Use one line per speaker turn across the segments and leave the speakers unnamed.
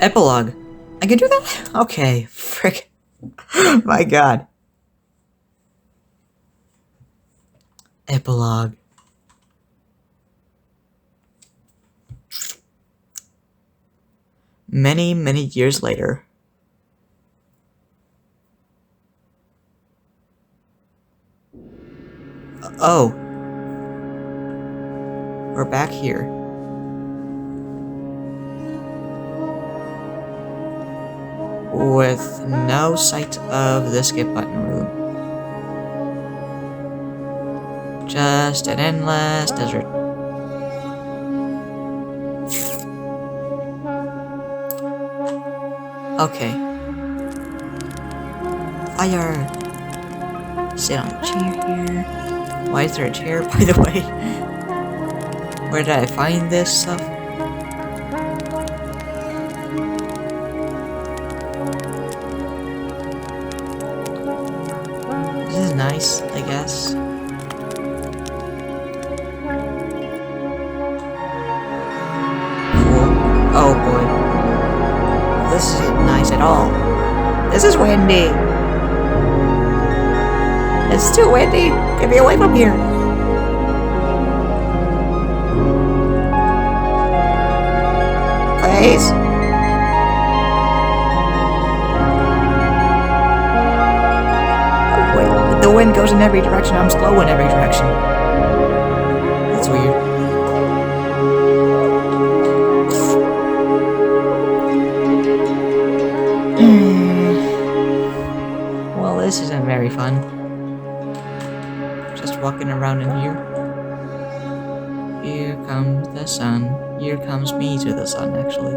Epilogue. I can do that? Okay, frick. My god. Epilogue. Many, many years later. Oh. We're back here. With no sight of the skip button room. Just an endless desert. Okay. Fire! Sit on a chair here. Why is there a chair, by the way? Where did I find this stuff? This is nice, I guess. Cool. Oh boy. This isn't nice at all. This is windy. It's too windy. Get me away from here. Please. Oh, wait, the wind goes in every direction. I'm slow in every direction. That's weird. Well, this isn't very fun. Just walking around in here. Here comes the sun. Here comes me to the sun, actually.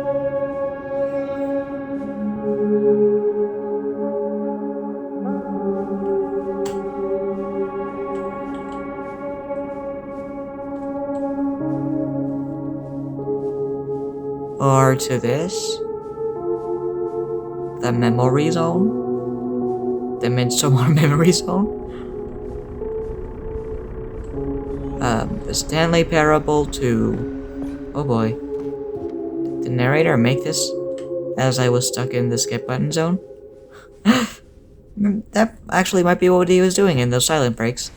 Or to this. The memory zone. The Midsommar memory zone. The Stanley Parable 2. Oh boy. Did the narrator make this as I was stuck in the skip button zone? That actually might be what he was doing in those silent breaks.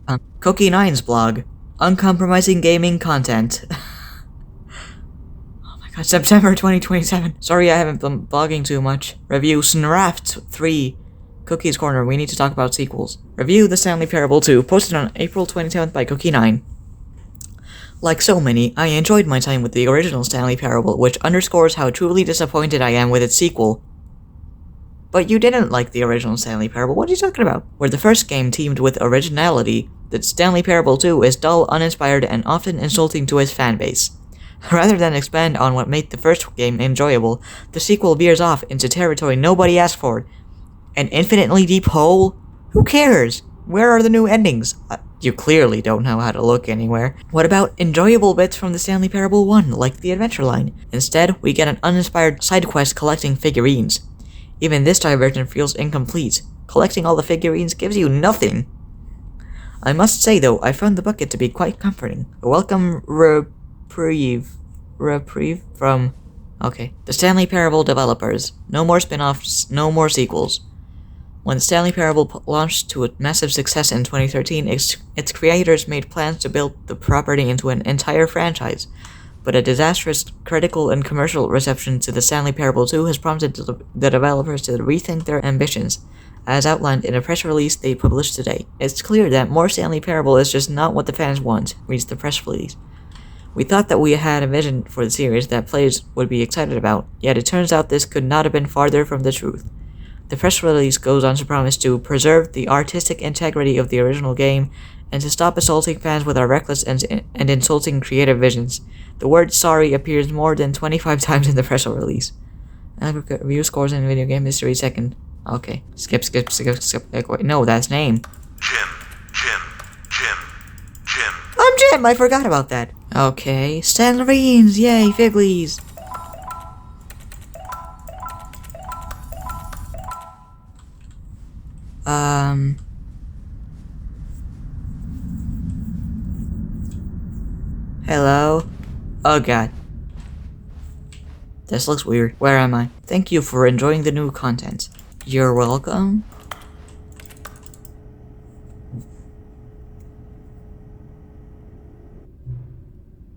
Cookie9's blog. Uncompromising gaming content. Oh my god, September 2027. Sorry I haven't been blogging too much. Review Snraft 3. Cookie's Corner, we need to talk about sequels. Review The Stanley Parable 2, posted on April 27th by Cookie9. Like so many, I enjoyed my time with the original Stanley Parable, which underscores how truly disappointed I am with its sequel. But you didn't like the original Stanley Parable, what are you talking about? Where the first game teamed with originality, the Stanley Parable 2 is dull, uninspired, and often insulting to its fanbase. Rather than expand on what made the first game enjoyable, the sequel veers off into territory nobody asked for. An infinitely deep hole? Who cares? Where are the new endings? You clearly don't know how to look anywhere. What about enjoyable bits from the Stanley Parable 1, like the adventure line? Instead, we get an uninspired side quest collecting figurines. Even this diversion feels incomplete. Collecting all the figurines gives you nothing. I must say though, I found the bucket to be quite comforting. A welcome reprieve from... Okay. The Stanley Parable developers. No more spin-offs, no more sequels. When the Stanley Parable launched to a massive success in 2013, its creators made plans to build the property into an entire franchise, but a disastrous critical and commercial reception to the Stanley Parable 2 has prompted the developers to rethink their ambitions, as outlined in a press release they published today. It's clear that more Stanley Parable is just not what the fans want, reads the press release. We thought that we had a vision for the series that players would be excited about, yet it turns out this could not have been farther from the truth. The press release goes on to promise to preserve the artistic integrity of the original game and to stop assaulting fans with our reckless and insulting creative visions. The word sorry appears more than 25 times in the press release. Aggregate review scores in video game history second. Okay. Skip. Wait, no, that's name.
Jim.
I'm Jim! I forgot about that. Okay. Stanlerines! Yay, Figglies! Hello? Oh god. This looks weird. Where am I? Thank you for enjoying the new content. You're welcome.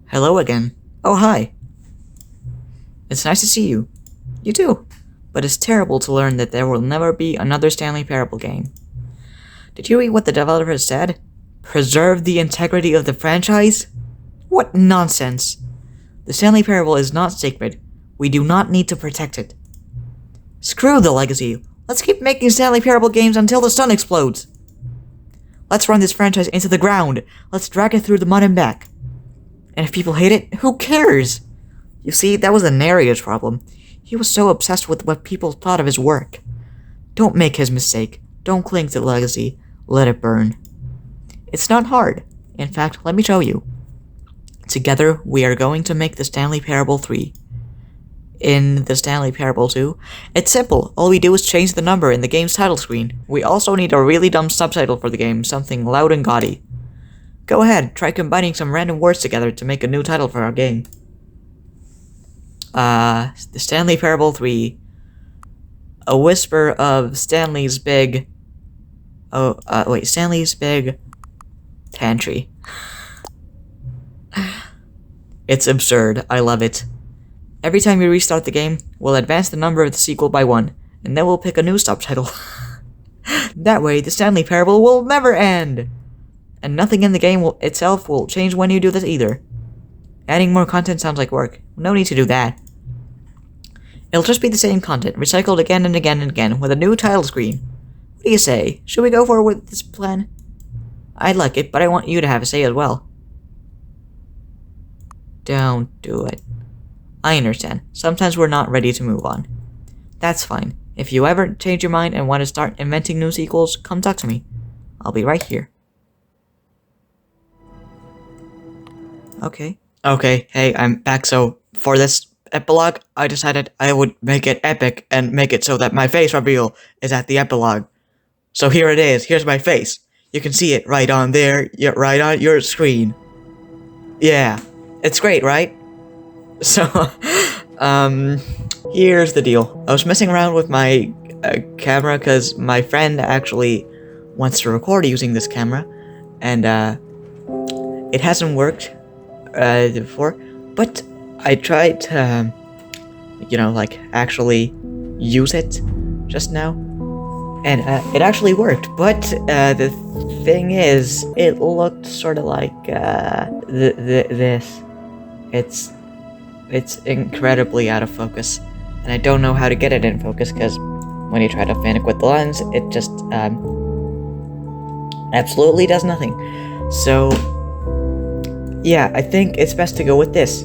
Hello again. Oh, hi. It's nice to see you. You too. But it's terrible to learn that there will never be another Stanley Parable game. Did you read what the developers said? Preserve the integrity of the franchise? What nonsense! The Stanley Parable is not sacred. We do not need to protect it. Screw the legacy. Let's keep making Stanley Parable games until the sun explodes. Let's run this franchise into the ground. Let's drag it through the mud and back. And if people hate it, who cares? You see, that was the narrator's problem. He was so obsessed with what people thought of his work. Don't make his mistake. Don't cling to the legacy. Let it burn. It's not hard. In fact, let me show you. Together, we are going to make the Stanley Parable 3. In the Stanley Parable 2, it's simple. All we do is change the number in the game's title screen. We also need a really dumb subtitle for the game, something loud and gaudy. Go ahead, try combining some random words together to make a new title for our game. The Stanley Parable 3. A whisper of Stanley's big... Stanley's big... pantry. It's absurd. I love it. Every time we restart the game, we'll advance the number of the sequel by 1, and then we'll pick a new subtitle. That way, the Stanley Parable will never end! And nothing in the game itself will change when you do this either. Adding more content sounds like work. No need to do that. It'll just be the same content, recycled again and again and again, with a new title screen. What do you say? Should we go forward with this plan? I'd like it, but I want you to have a say as well. Don't do it. I understand. Sometimes we're not ready to move on. That's fine. If you ever change your mind and want to start inventing new sequels, come talk to me. I'll be right here. Okay, hey, I'm back. So, for this epilogue, I decided I would make it epic and make it so that my face reveal is at the epilogue. So here it is. Here's my face. You can see it right on there, right on your screen. Yeah, it's great, right? So, here's the deal. I was messing around with my camera because my friend actually wants to record using this camera, and it hasn't worked before, but I tried to, actually use it just now, and it actually worked, but the thing is, it looked sort of like this. It's incredibly out of focus, and I don't know how to get it in focus, because when you try to fan it with the lens, it just absolutely does nothing. So yeah, I think it's best to go with this.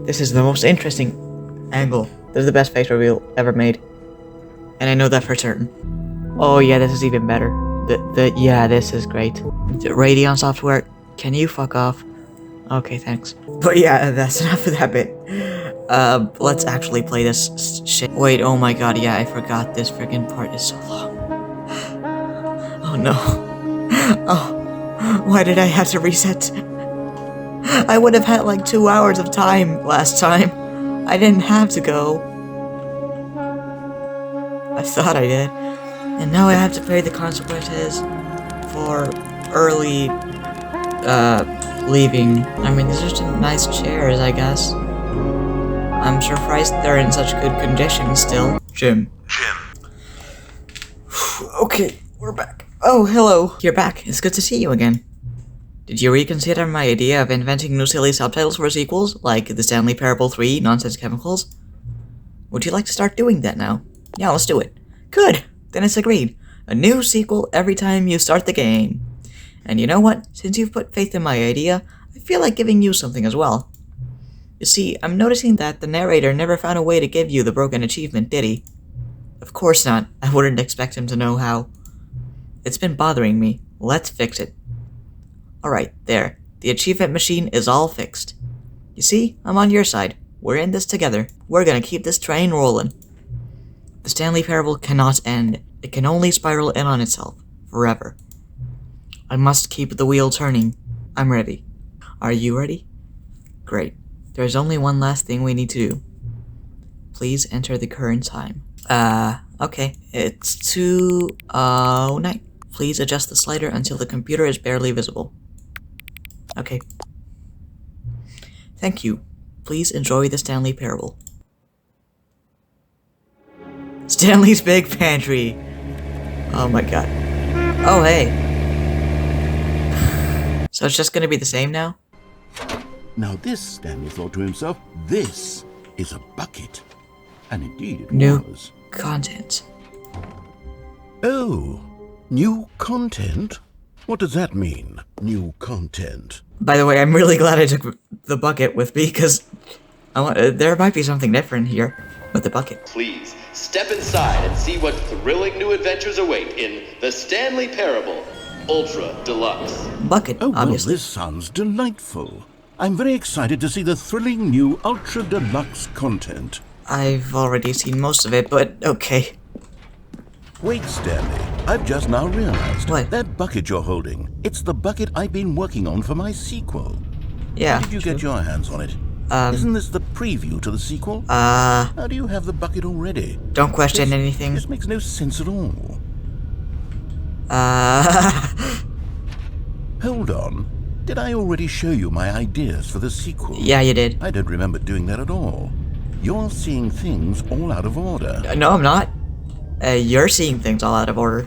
This is the most interesting angle. This is the best face reveal ever made. And I know that for certain. Oh yeah, this is even better. Yeah, this is great. The Radeon software, can you fuck off? Okay, thanks. But yeah, that's enough of that bit. Let's actually play this shit. Wait, oh my god, yeah, I forgot this friggin' part is so long. Oh no. Oh. Why did I have to reset? I would have had like 2 hours of time last time. I didn't have to go. I thought I did. And now I have to pay the consequences for early, leaving. I mean, these are some nice chairs, I guess. I'm surprised they're in such good condition still. Jim. Okay, we're back. Oh, hello. You're back. It's good to see you again. Did you reconsider my idea of inventing new silly subtitles for sequels, like the Stanley Parable 3, Nonsense Chemicals? Would you like to start doing that now? Yeah, let's do it. Good. Then it's agreed. A new sequel every time you start the game. And you know what? Since you've put faith in my idea, I feel like giving you something as well. You see, I'm noticing that the narrator never found a way to give you the broken achievement, did he? Of course not. I wouldn't expect him to know how. It's been bothering me. Let's fix it. Alright, there. The achievement machine is all fixed. You see, I'm on your side. We're in this together. We're gonna keep this train rolling. The Stanley Parable cannot end. It can only spiral in on itself. Forever. I must keep the wheel turning. I'm ready. Are you ready? Great. There's only one last thing we need to do. Please enter the current time. Okay. It's 2:09. Please adjust the slider until the computer is barely visible. Okay. Thank you. Please enjoy the Stanley Parable. Stanley's Big Pantry. Oh my god. Oh, hey. So it's just gonna be the same now?
Now this, Stanley thought to himself, this is a bucket. And indeed it
New
was.
content.
Oh, new content? What does that mean, new content?
By the way, I'm really glad I took the bucket with me, because there might be something different here with the bucket.
Please, step inside and see what thrilling new adventures await in The Stanley Parable, Ultra Deluxe.
Bucket,
Oh, well,
obviously.
this sounds delightful. I'm very excited to see the thrilling new Ultra Deluxe content.
I've already seen most of it, but okay.
Wait, Stanley. I've just now realized.
What?
That bucket you're holding, it's the bucket I've been working on for my sequel.
Yeah.
How did you get your hands on it? Isn't this the preview to the sequel? How do you have the bucket already?
Don't question
This-
anything.
This makes no sense at all. Hold on. Did I already show you my ideas for the sequel?
Yeah, you did.
I don't remember doing that at all. You're seeing things all out of order.
No, I'm not. You're seeing things all out of order,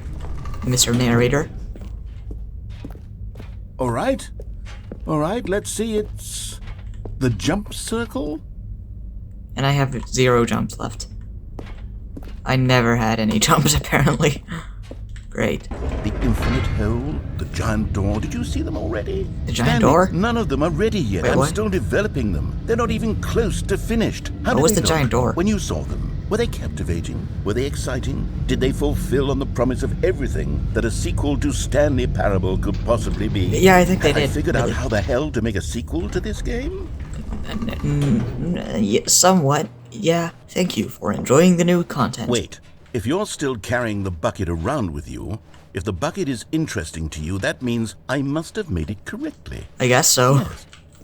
Mr. Narrator.
All right, let's see. It's the jump circle?
And I have 0 jumps left. I never had any jumps, apparently. Great.
The infinite hole, the giant door. Did you see them already?
The giant
Stanley,
door?
None of them are ready yet.
Wait,
I'm
what?
still developing them. They're not even close to finished. How
What
did
was
they
the giant
look
door?
when you saw them? Were they captivating? Were they exciting? Did they fulfill on the promise of everything that a sequel to Stanley Parable could possibly be?
Yeah, I think they
Have
did.
I figured out
really.
how the hell to make a sequel to this game?
Yeah, somewhat. Yeah. Thank you for enjoying the new content.
Wait, if you're still carrying the bucket around with you, if the bucket is interesting to you, that means I must have made it correctly.
I guess so.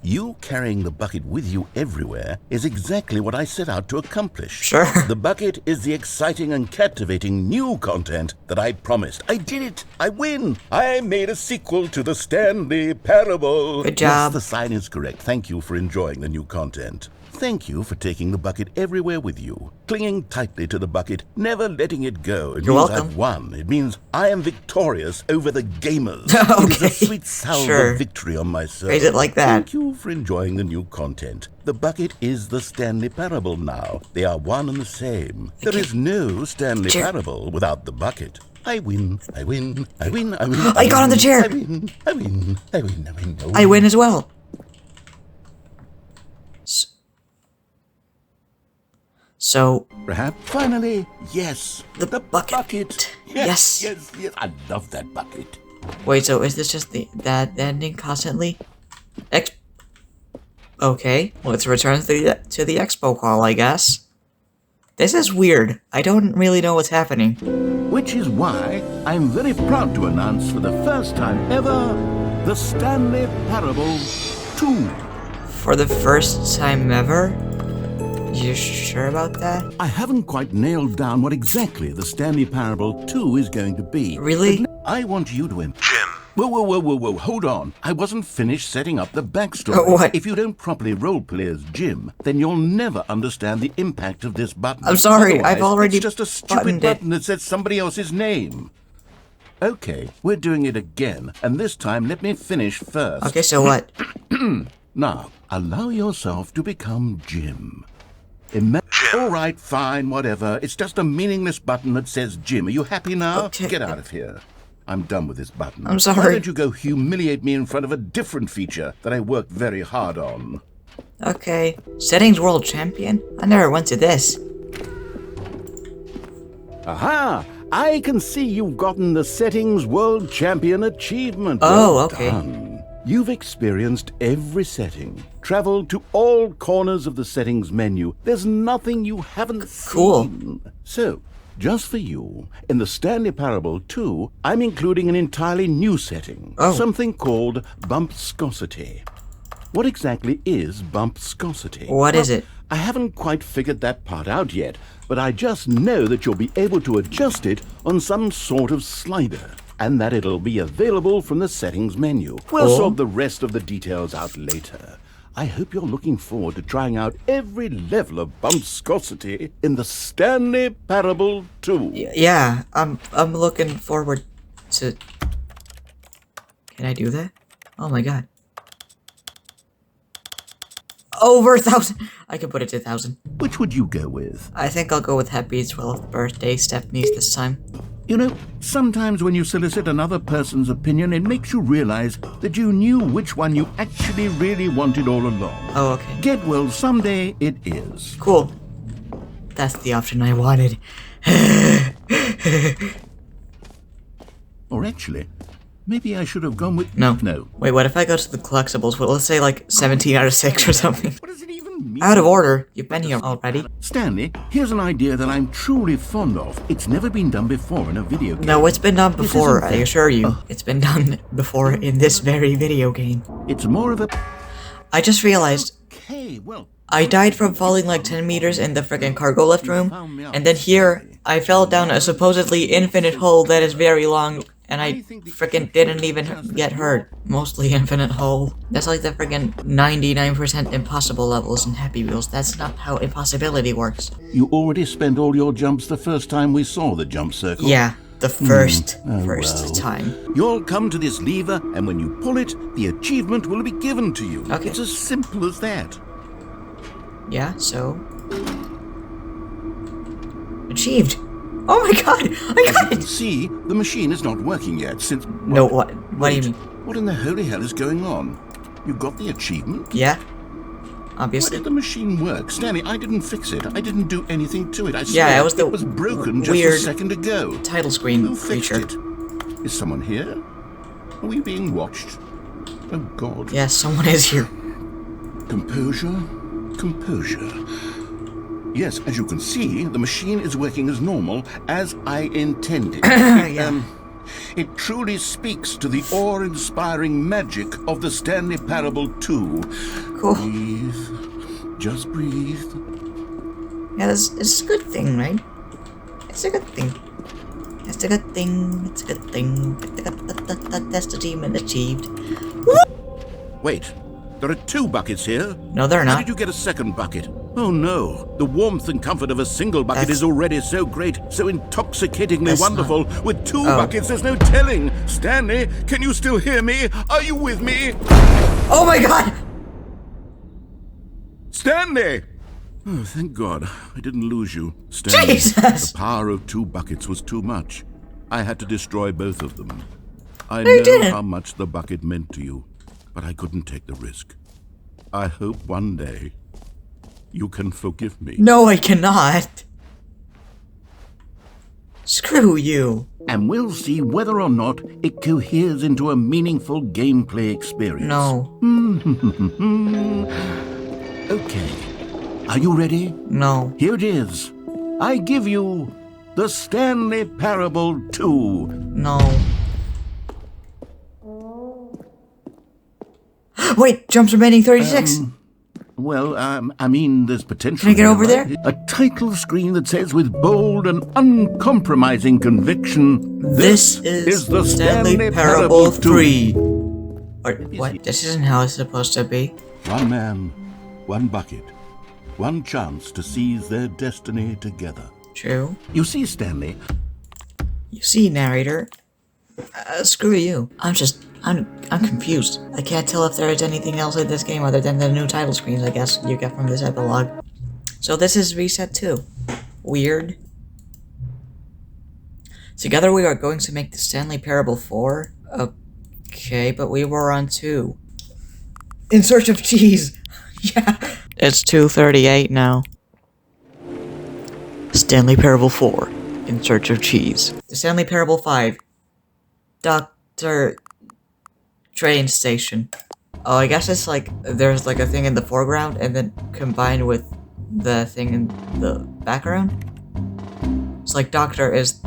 You carrying the bucket with you everywhere is exactly what I set out to accomplish.
Sure.
The bucket is the exciting and captivating new content that I promised. I did it! I win! I made a sequel to the Stanley Parable.
Good job.
Yes, the sign is correct. Thank you for enjoying the new content. Thank you for taking the bucket everywhere with you, clinging tightly to the bucket, never letting it go. It
You're
means
welcome.
I've won. It means I am victorious over the gamers. It is
Okay.
a sweet salve
Sure.
of victory on my soul.
Phrase it like that.
Thank you for enjoying the new content. The bucket is the Stanley Parable now. They are one and the same. There is no Stanley
Chair.
Parable without the bucket. I win, I win, I win, I win.
I got on the chair.
I win, I win, I win, I win, I win.
I win as well. So,
Perhaps finally, yes.
The bucket. Yes.
Yes, yes. I love that bucket.
wait, so is this just that ending constantly? Okay, let's return to the expo hall, I guess. This is weird. I don't really know what's happening.
Which is why I'm very proud to announce for the first time ever, the Stanley Parable 2.
For the first time ever? You sure about that?
I haven't quite nailed down what exactly the Stanley Parable 2 is going to be.
Really?
I want you to Jim! Whoa, hold on. I wasn't finished setting up the backstory.
What?
If you don't properly roleplay as Jim, then you'll never understand the impact of this button.
I'm sorry,
Otherwise,
I've already
it's just a stupid
buttoned it.
button that says somebody else's name. Okay, we're doing it again, and this time let me finish first.
Okay, so what?
Now, allow yourself to become Jim. All right, fine, whatever. It's just a meaningless button that says Jim. Are you happy now?
Okay.
Get out of here. I'm done with this button.
I'm sorry.
Why don't you go humiliate me in front of a different feature that I worked very hard on?
Okay. Settings World Champion? I never went to this.
Aha! I can see you've gotten the Settings World Champion achievement.
Oh,
Well
okay.
done. You've experienced every setting, traveled to all corners of the settings menu. There's nothing you haven't
Cool.
seen. So, just for you, in the Stanley Parable 2, I'm including an entirely new setting.
Oh.
Something called bumpscosity. what exactly is bumpscosity?
What is it?
I haven't quite figured that part out yet, but I just know that you'll be able to adjust it on some sort of slider, and that it'll be available from the settings menu. We'll
Cool.
sort the rest of the details out later. I hope you're looking forward to trying out every level of bumpscosity in the Stanley Parable 2.
Yeah, I'm looking forward to... Can I do that? Oh my god. Over 1,000! I can put it to 1,000.
Which would you go with?
I think I'll go with Happy 12th birthday Stephanie's this time.
You know, sometimes when you solicit another person's opinion, it makes you realize that you knew which one you actually really wanted all along.
Oh, okay.
Get well someday, it is.
Cool. That's the option I wanted.
Or actually, maybe I should have gone with...
No.
No.
Wait, what if I go to the collectibles? Well, let's say like 17 out of 6 or something.
What does it even mean?
Out of order. You've been here already.
Stanley, here's an idea that I'm truly fond of. It's never been done before in a video game.
No, it's been done before,
isn't
I
fair.
assure you. It's been done before in this very video game.
It's more of a...
I just realized
Okay, well...
I died from falling like 10 meters in the freaking cargo lift room, and then here, I fell down a supposedly infinite hole that is very long, and I freaking didn't even get hurt. Mostly infinite hole. That's like the freaking 99% impossible levels in Happy Wheels. That's not how impossibility works.
You already spent all your jumps the first time we saw the jump circle.
Yeah, the first
well.
time.
You'll come to this lever, and when you pull it, the achievement will be given to you.
Okay.
It's as simple as that.
Yeah, so... Achieved! Oh my god! I got it!
See, the machine is not working yet since...
No, what do you
Wait,
mean?
What in the holy hell is going on? You got the achievement?
Yeah?
Why
Obviously.
did the machine work? Stanley, I didn't fix it. I didn't do anything to it. I
Yeah,
swear,
it was the
broken just
weird
a second ago.
Title screen
Who fixed
feature.
it? Is someone here? Are we being watched? Oh, God.
Yes, someone is here.
Composure, composure. Yes, as you can see, the machine is working as normal, as I intended. It truly speaks to the awe-inspiring magic of the Stanley Parable 2.
Cool.
Breathe. Just breathe.
Yeah, it's a good thing, right? It's a good thing. It's a good thing. It's a good thing. That's the achievement achieved.
Wait, there are 2 buckets here.
No, they're
How
not.
did you get a second bucket? Oh no, the warmth and comfort of a single bucket
That's-
is already so great, so intoxicatingly
That's
wonderful.
not-
With 2
Oh.
buckets, there's no telling. Stanley, can you still hear me? Are you with me?
Oh my god!
Stanley! Oh, thank God, I didn't lose you. Stanley,
Jesus!
the power of 2 buckets was too much. I had to destroy both of them. I
No, you
know
didn't.
how much the bucket meant to you, but I couldn't take the risk. I hope one day you can forgive me.
No, I cannot. Screw you.
And we'll see whether or not it coheres into a meaningful gameplay experience.
No.
Okay. Are you ready?
No.
Here it is. I give you the Stanley Parable 2.
No. Wait, jumps remaining 36.
Well, I mean, there's potential.
Can I get
here,
over there?
right? A title screen that says with bold and uncompromising conviction,
This is
the
Stanley Parable 3. Or, what? This isn't how it's supposed to be.
One man, one bucket, one chance to seize their destiny together.
True.
You see, Stanley,
You see, narrator. Screw you. I'm confused. I can't tell if there is anything else in this game other than the new title screens, I guess, you get from this epilogue. So this is Reset 2. Weird. Together we are going to make the Stanley Parable 4. Okay, but we were on 2. In search of cheese! Yeah. It's 2:38 now. Stanley Parable 4. In search of cheese. The Stanley Parable 5. Dr. Train station. Oh, I guess it's like there's like a thing in the foreground and then combined with the thing in the background. It's like Doctor is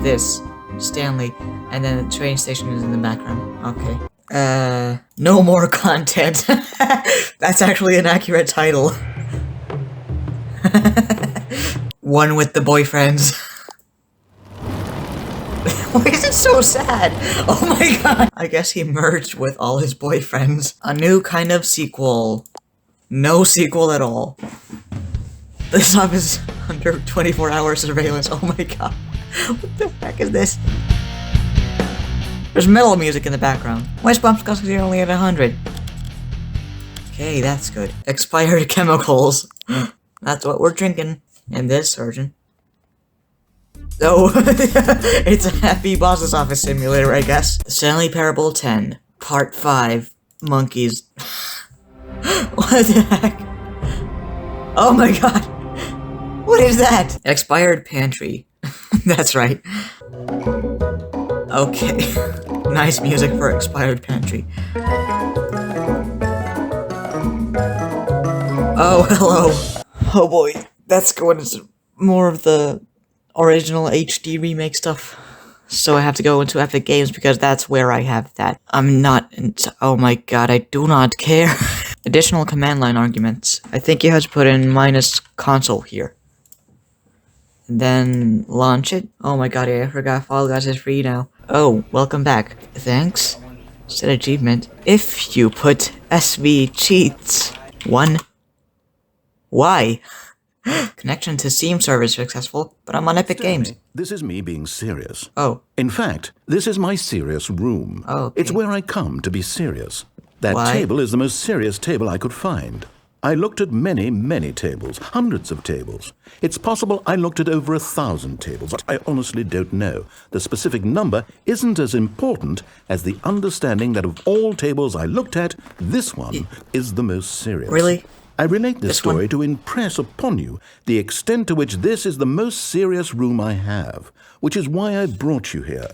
this, Stanley, and then the train station is in the background. Okay. No more content. That's actually an accurate title. One with the boyfriends. Why is it so sad? Oh my god. I guess he merged with all his boyfriends. A new kind of sequel. No sequel at all. This stuff is under 24-hour surveillance. Oh my god. What the heck is this? There's metal music in the background. Why is bump viscosity only at 100? Okay, that's good. Expired chemicals. That's what we're drinking in this version. Oh, it's a happy boss's office simulator, I guess. The Stanley Parable 10, Part 5, Monkeys. What the heck? Oh my god! What is that? Expired pantry. That's right. Okay. Nice music for expired pantry. Oh, hello. Oh boy. That's going into more of the original HD remake stuff. So I have to go into Epic Games because that's where I have that. I'm not oh my god, I do not care. Additional command line arguments. I think you have to put in minus console here. And then launch it. Oh my god, yeah, I forgot Fall Guys is free now. Oh, welcome back. Thanks. Set achievement. If you put SV cheats. 1. Why? Connection to Steam server is successful, but I'm on Epic Games.
This is me being serious.
Oh.
In fact, this is my serious room.
Oh, okay.
It's where I come to be serious. That
Why?
table is the most serious table I could find. I looked at many, many tables, hundreds of tables. It's possible I looked at over 1,000 tables, but I honestly don't know. The specific number isn't as important as the understanding that of all tables I looked at, this one is the most serious.
Really?
I relate this story
one?
to impress upon you the extent to which this is the most serious room I have, which is why I brought you here.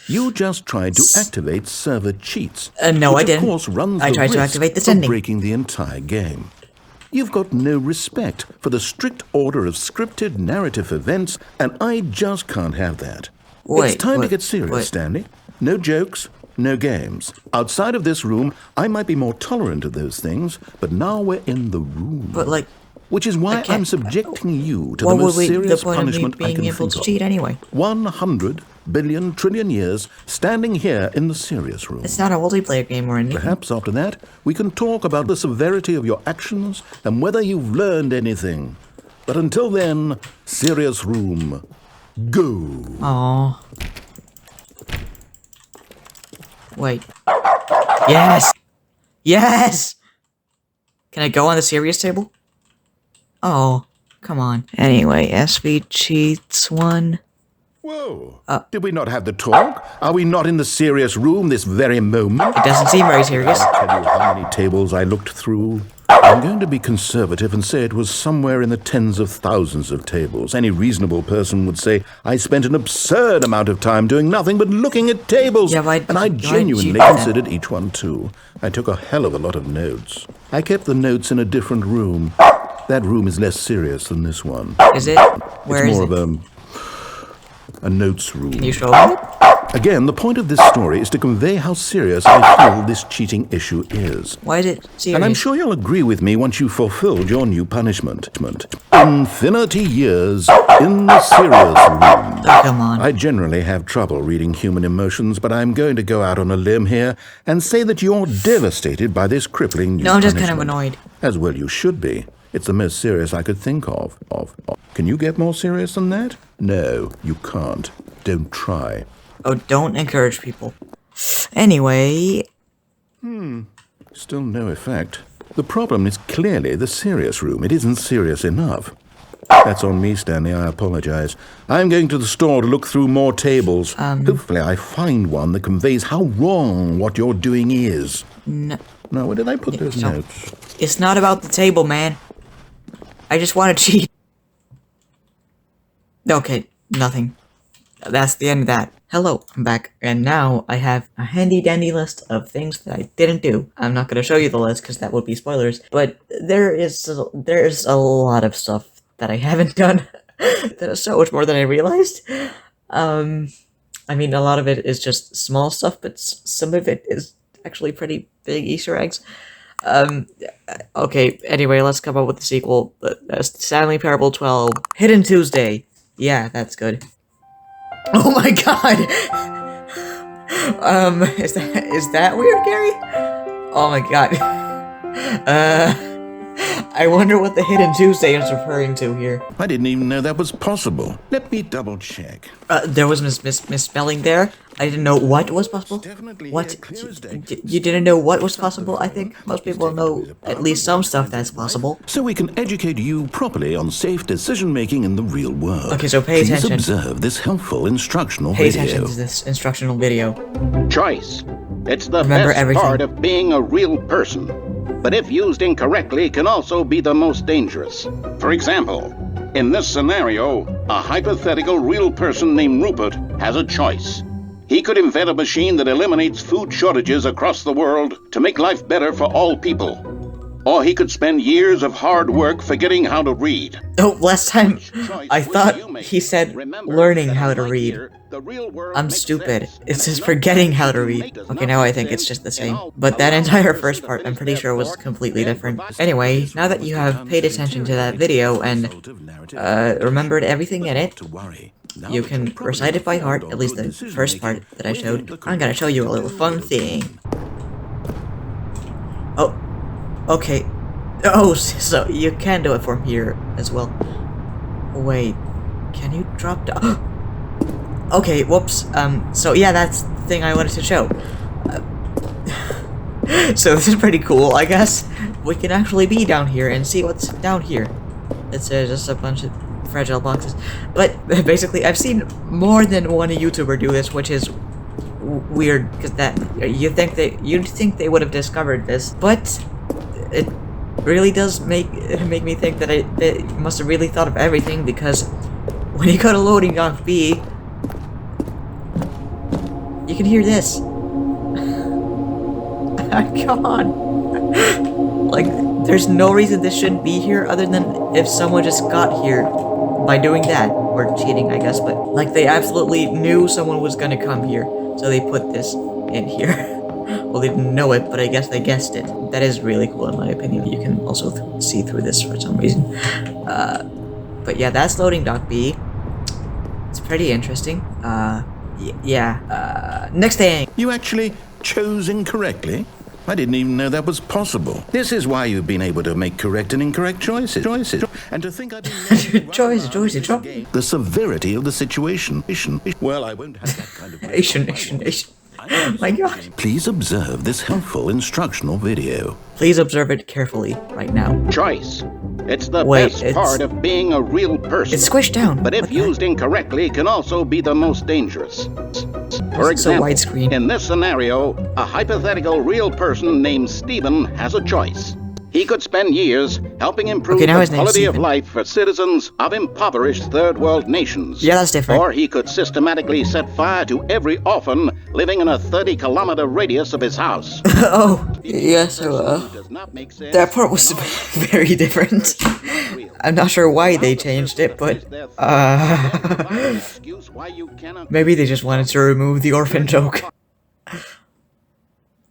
You just tried to activate server cheats,
no,
which
I didn't.
of course runs
I
the
tried to
risk
activate the
of
sending.
breaking the entire game. You've got no respect for the strict order of scripted narrative events, and I just can't have that. It's time to get serious, Stanley. No jokes, no games. Outside of this room, I might be more tolerant of those things, but now we're in the room.
But like,
which is why I'm subjecting you to the most serious punishment I can think of.
Cheat anyway?
100 billion trillion years standing here in the serious room.
It's not a multiplayer game or anything.
Perhaps after that, we can talk about the severity of your actions and whether you've learned anything. But until then, serious room, go.
Aww. Wait. Yes! Yes! Can I go on the serious table? Oh, come on. Anyway, SV cheats 1.
Whoa. Did we not have the talk? Are we not in the serious room this very moment?
It doesn't seem very serious.
I'll tell you how many tables I looked through. I'm going to be conservative and say it was somewhere in the tens of thousands of tables. Any reasonable person would say I spent an absurd amount of time doing nothing but looking at tables.
Yeah,
and I genuinely considered each one too. I took a hell of a lot of notes. I kept the notes in a different room. That room is less serious than this one.
Is it? Where
it's
is
more
it?
of a notes room.
Can you show me?
Again, the point of this story is to convey how serious I feel this cheating issue is.
Why is it serious?
And I'm sure you'll agree with me once you've fulfilled your new punishment. Infinity years in the serious room.
Oh, come on.
I generally have trouble reading human emotions, but I'm going to go out on a limb here and say that you're devastated by this crippling new
I'm just
punishment.
kind of annoyed.
As well you should be. It's the most serious I could think of. Can you get more serious than that? No, you can't. Don't try.
Oh, don't encourage people. Anyway...
Still no effect. The problem is clearly the serious room. It isn't serious enough. That's on me, Stanley. I apologize. I'm going to the store to look through more tables. Hopefully I find one that conveys how wrong what you're doing is.
No.
Now, where did I put those notes?
It's not about the table, man. I just want to cheat. Okay, nothing. That's the end of that. Hello, I'm back, and now I have a handy-dandy list of things that I didn't do. I'm not going to show you the list, because that would be spoilers, but there's a lot of stuff that I haven't done. That is so much more than I realized. I mean, a lot of it is just small stuff, but some of it is actually pretty big Easter eggs. Okay, anyway, let's come up with the sequel. Stanley Parable 12, Hidden Tuesday. Yeah, that's good. Oh my god! Is that weird, Gary? Oh my god. I wonder what the Hidden Tuesday is referring to here.
I didn't even know that was possible. Let me double check.
There was misspelling there. I didn't know what was possible. What? You didn't know what was possible? I think most people know at least some stuff that's possible.
So we can educate you properly on safe decision-making in the real world.
Okay, so pay attention.
Please observe this helpful instructional video.
Pay attention to this instructional video.
Choice. It's the
Remember
best
everything.
part of being a real person. But if used incorrectly, can also be the most dangerous. For example, in this scenario, a hypothetical real person named Rupert has a choice. He could invent a machine that eliminates food shortages across the world to make life better for all people. Or he could spend years of hard work forgetting how to read.
Oh, last time I thought he said learning how to read. I'm stupid. It says forgetting how to read. Okay, now I think it's just the same. But that entire first part, I'm pretty sure was completely different. Anyway, now that you have paid attention to that video and remembered everything in it, you can recite it by heart, at least the first part that I showed. I'm gonna show you a little fun thing. Oh, okay. Oh, so you can do it from here as well. Wait, can you drop down? Okay, whoops. So yeah, that's the thing I wanted to show. So this is pretty cool, I guess. We can actually be down here and see what's down here. It's just a bunch of fragile boxes. But basically, I've seen more than one YouTuber do this, which is weird, because you'd think they would have discovered this, but it really does make me think that they must have really thought of everything, because when you go to loading dock B, you can hear this. Come on. Like, there's no reason this shouldn't be here other than if someone just got here by doing that. Or cheating, I guess, but like they absolutely knew someone was gonna come here. So they put this in here. Well, they didn't know it, but I guess they guessed it. That is really cool in my opinion. You can also see through this for some reason. But yeah, that's loading dock B. It's pretty interesting. Yeah. Next thing.
You actually chose incorrectly? I didn't even know that was possible. This is why you've been able to make correct and incorrect choices. And to think I didn't
choices.
the severity of the situation. Well, I won't have that kind of
Nation. My god.
Please observe this helpful instructional video.
Please observe it carefully right now.
Choice. It's the
Wait,
best part of being a real person.
It's squished down.
But if
What the
used incorrectly, can also be the most dangerous. For
It's so
example,
widescreen.
in this scenario, a hypothetical real person named Stephen has a choice. He could spend years helping improve
Okay, now
the
his name's
quality of
Stephen.
life for citizens of impoverished third world nations.
Yeah, that's different.
Or he could systematically set fire to every orphan living in a 30-kilometer radius of his house.
Oh, yeah, so,
Does not make sense.
that part was very different. I'm not sure why they changed it, but, maybe they just wanted to remove the orphan joke.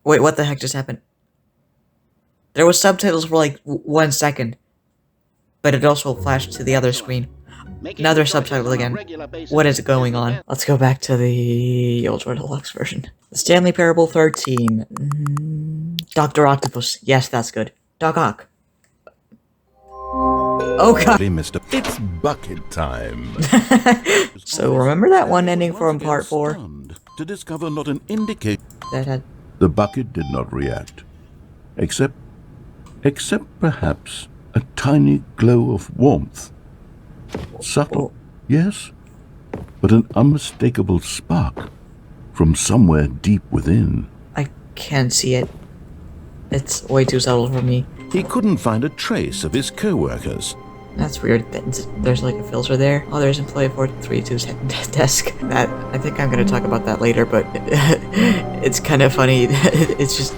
Wait, what the heck just happened? There was subtitles for like 1 second, but it also flashed to the other screen. Another subtitle again. What is going on? Let's go back to the Ultra Deluxe version. The Stanley Parable 13. Dr. Octopus. Yes, that's good. Doc Ock. Oh god.
It's bucket time.
So remember that one ending from part 4?
To discover not an indicator.
That had...
The bucket did not react, except perhaps a tiny glow of warmth. Subtle, yes, but an unmistakable spark from somewhere deep within.
I can't see it. It's way too subtle for me.
He couldn't find a trace of his co-workers.
That's weird. There's like a filter there. Oh, there's employee 432's desk. That, I think I'm gonna talk about that later, but it's kind of funny. It's just,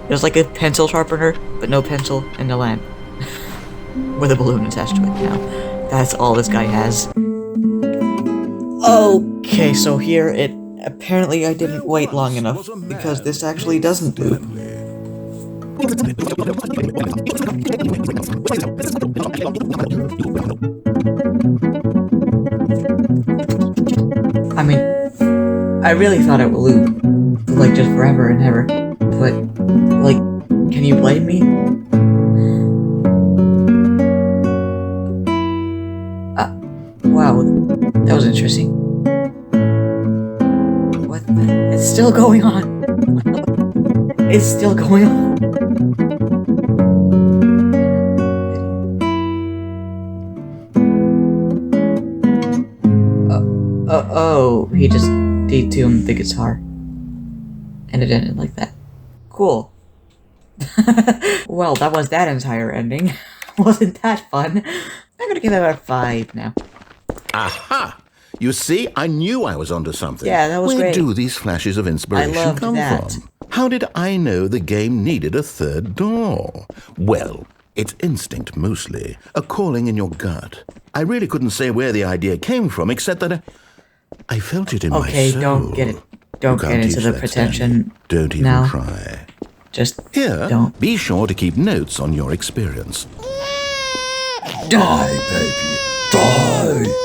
there's like a pencil sharpener, but no pencil and a lamp. With a balloon attached to it now. That's all this guy has. Okay, so here it Apparently I didn't wait long enough, because this actually doesn't loop. I mean, I really thought it would loop, like, just forever and ever, but, like, can you blame me? Wow, that was interesting. What the? It's still going on. It's still going on. Oh, he just detuned the guitar. And it ended like that. Cool. Well, that was that entire ending. Wasn't that fun? I'm gonna give it a 5 now.
Aha! You see, I knew I was onto something.
Yeah, that was
Where
great.
do these flashes of inspiration
loved
come
that.
from? How did I know the game needed a third door? Well, it's instinct mostly, a calling in your gut. I really couldn't say where the idea came from, except that I felt it in my soul.
Okay, don't get it. Don't
You
get
can't
into
teach
the
that,
pretension.
Stanley. Don't even
now.
try.
Just
Here,
don't.
be sure to keep notes on your experience.
Die, baby. Die.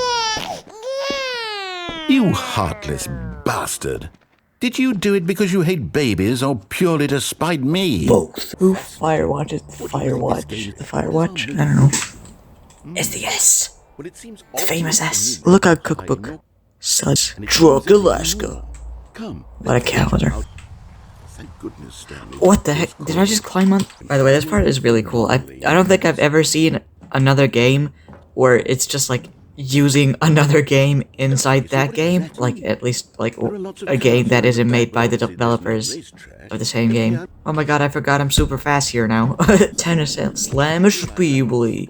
You heartless bastard. Did you do it because you hate babies or purely to spite me?
Both.
Who firewatches the Firewatch? The Firewatch? I don't know. It's the S.
Well, it seems
The famous
obvious
S.
to me
Look at
that I
cookbook.
know-
Such
and it
drug
seems
Alaska.
Come.
What a calendar.
Thank goodness, Stanley.
What the heck? Did I just climb on? By the way, this part is really cool. I don't think I've ever seen another game where it's just like using another game inside that game. Like, at least, like, a game that isn't made by the developers of the same game. Oh my god, I forgot I'm super fast here now. Tennis and slam spleebly.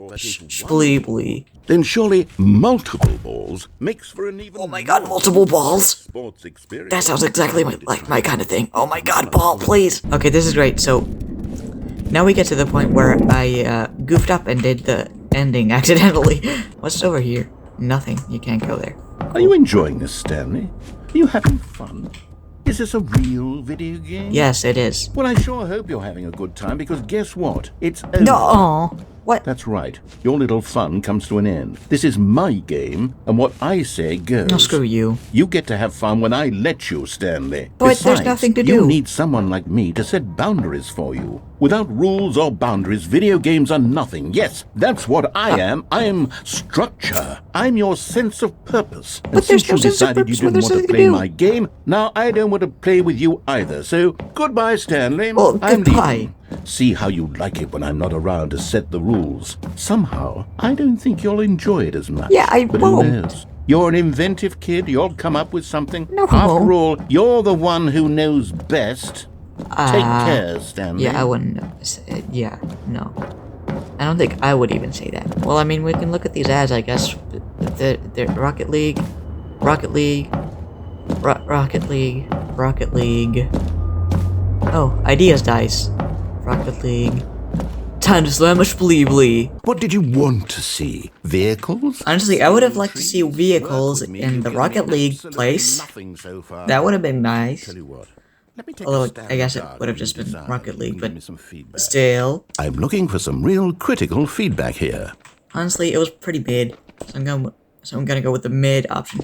Then surely multiple balls makes for an even
Oh my god, multiple balls?
sports experience.
That sounds exactly like my kind of thing. Oh my god, ball, please. Okay, this is great. So, now we get to the point where I goofed up and did the ending accidentally. What's over here? Nothing. You can't go there.
Are you enjoying this, Stanley? Are you having fun? Is this a real video game?
Yes, it is.
Well, I sure hope you're having a good time, because guess what? It's over.
No. What?
That's right. Your little fun comes to an end. This is my game, and what I say goes.
No, screw you.
You get to have fun when I let you, Stanley.
But there's
Besides,
nothing to
you
do.
need someone like me to set boundaries for you. Without rules or boundaries, video games are nothing. Yes, that's what I am. I am structure. I'm your sense of purpose. And
But there's
since you
no sense of
decided you
purpose when
didn't
there's
want to
nothing to
play
do.
my game, now I don't want to play with you either. So, goodbye, Stanley.
Well,
I'm
goodbye.
leaving. See how you like it when I'm not around to set the rules. Somehow, I don't think you'll enjoy it as much.
Yeah, I
but
won't.
Who knows? You're an inventive kid. You'll come up with something.
No.
After all, you're the one who knows best. Take care, Stanley.
Yeah, I wouldn't say, yeah, no. I don't think I would even say that. Well, I mean, we can look at these ads, I guess. The Rocket League, Rocket League, Rocket League, Rocket League. Oh, Ideas Dice. Rocket League. Time to slam a spleebly.
What did you want to see? Vehicles?
Honestly, I would have liked to see vehicles in the Rocket League place. That would have been nice. Although, I guess it would have just been Rocket League, but still.
I'm looking for some real critical feedback here.
Honestly, it was pretty mid. So I'm gonna go with the mid option.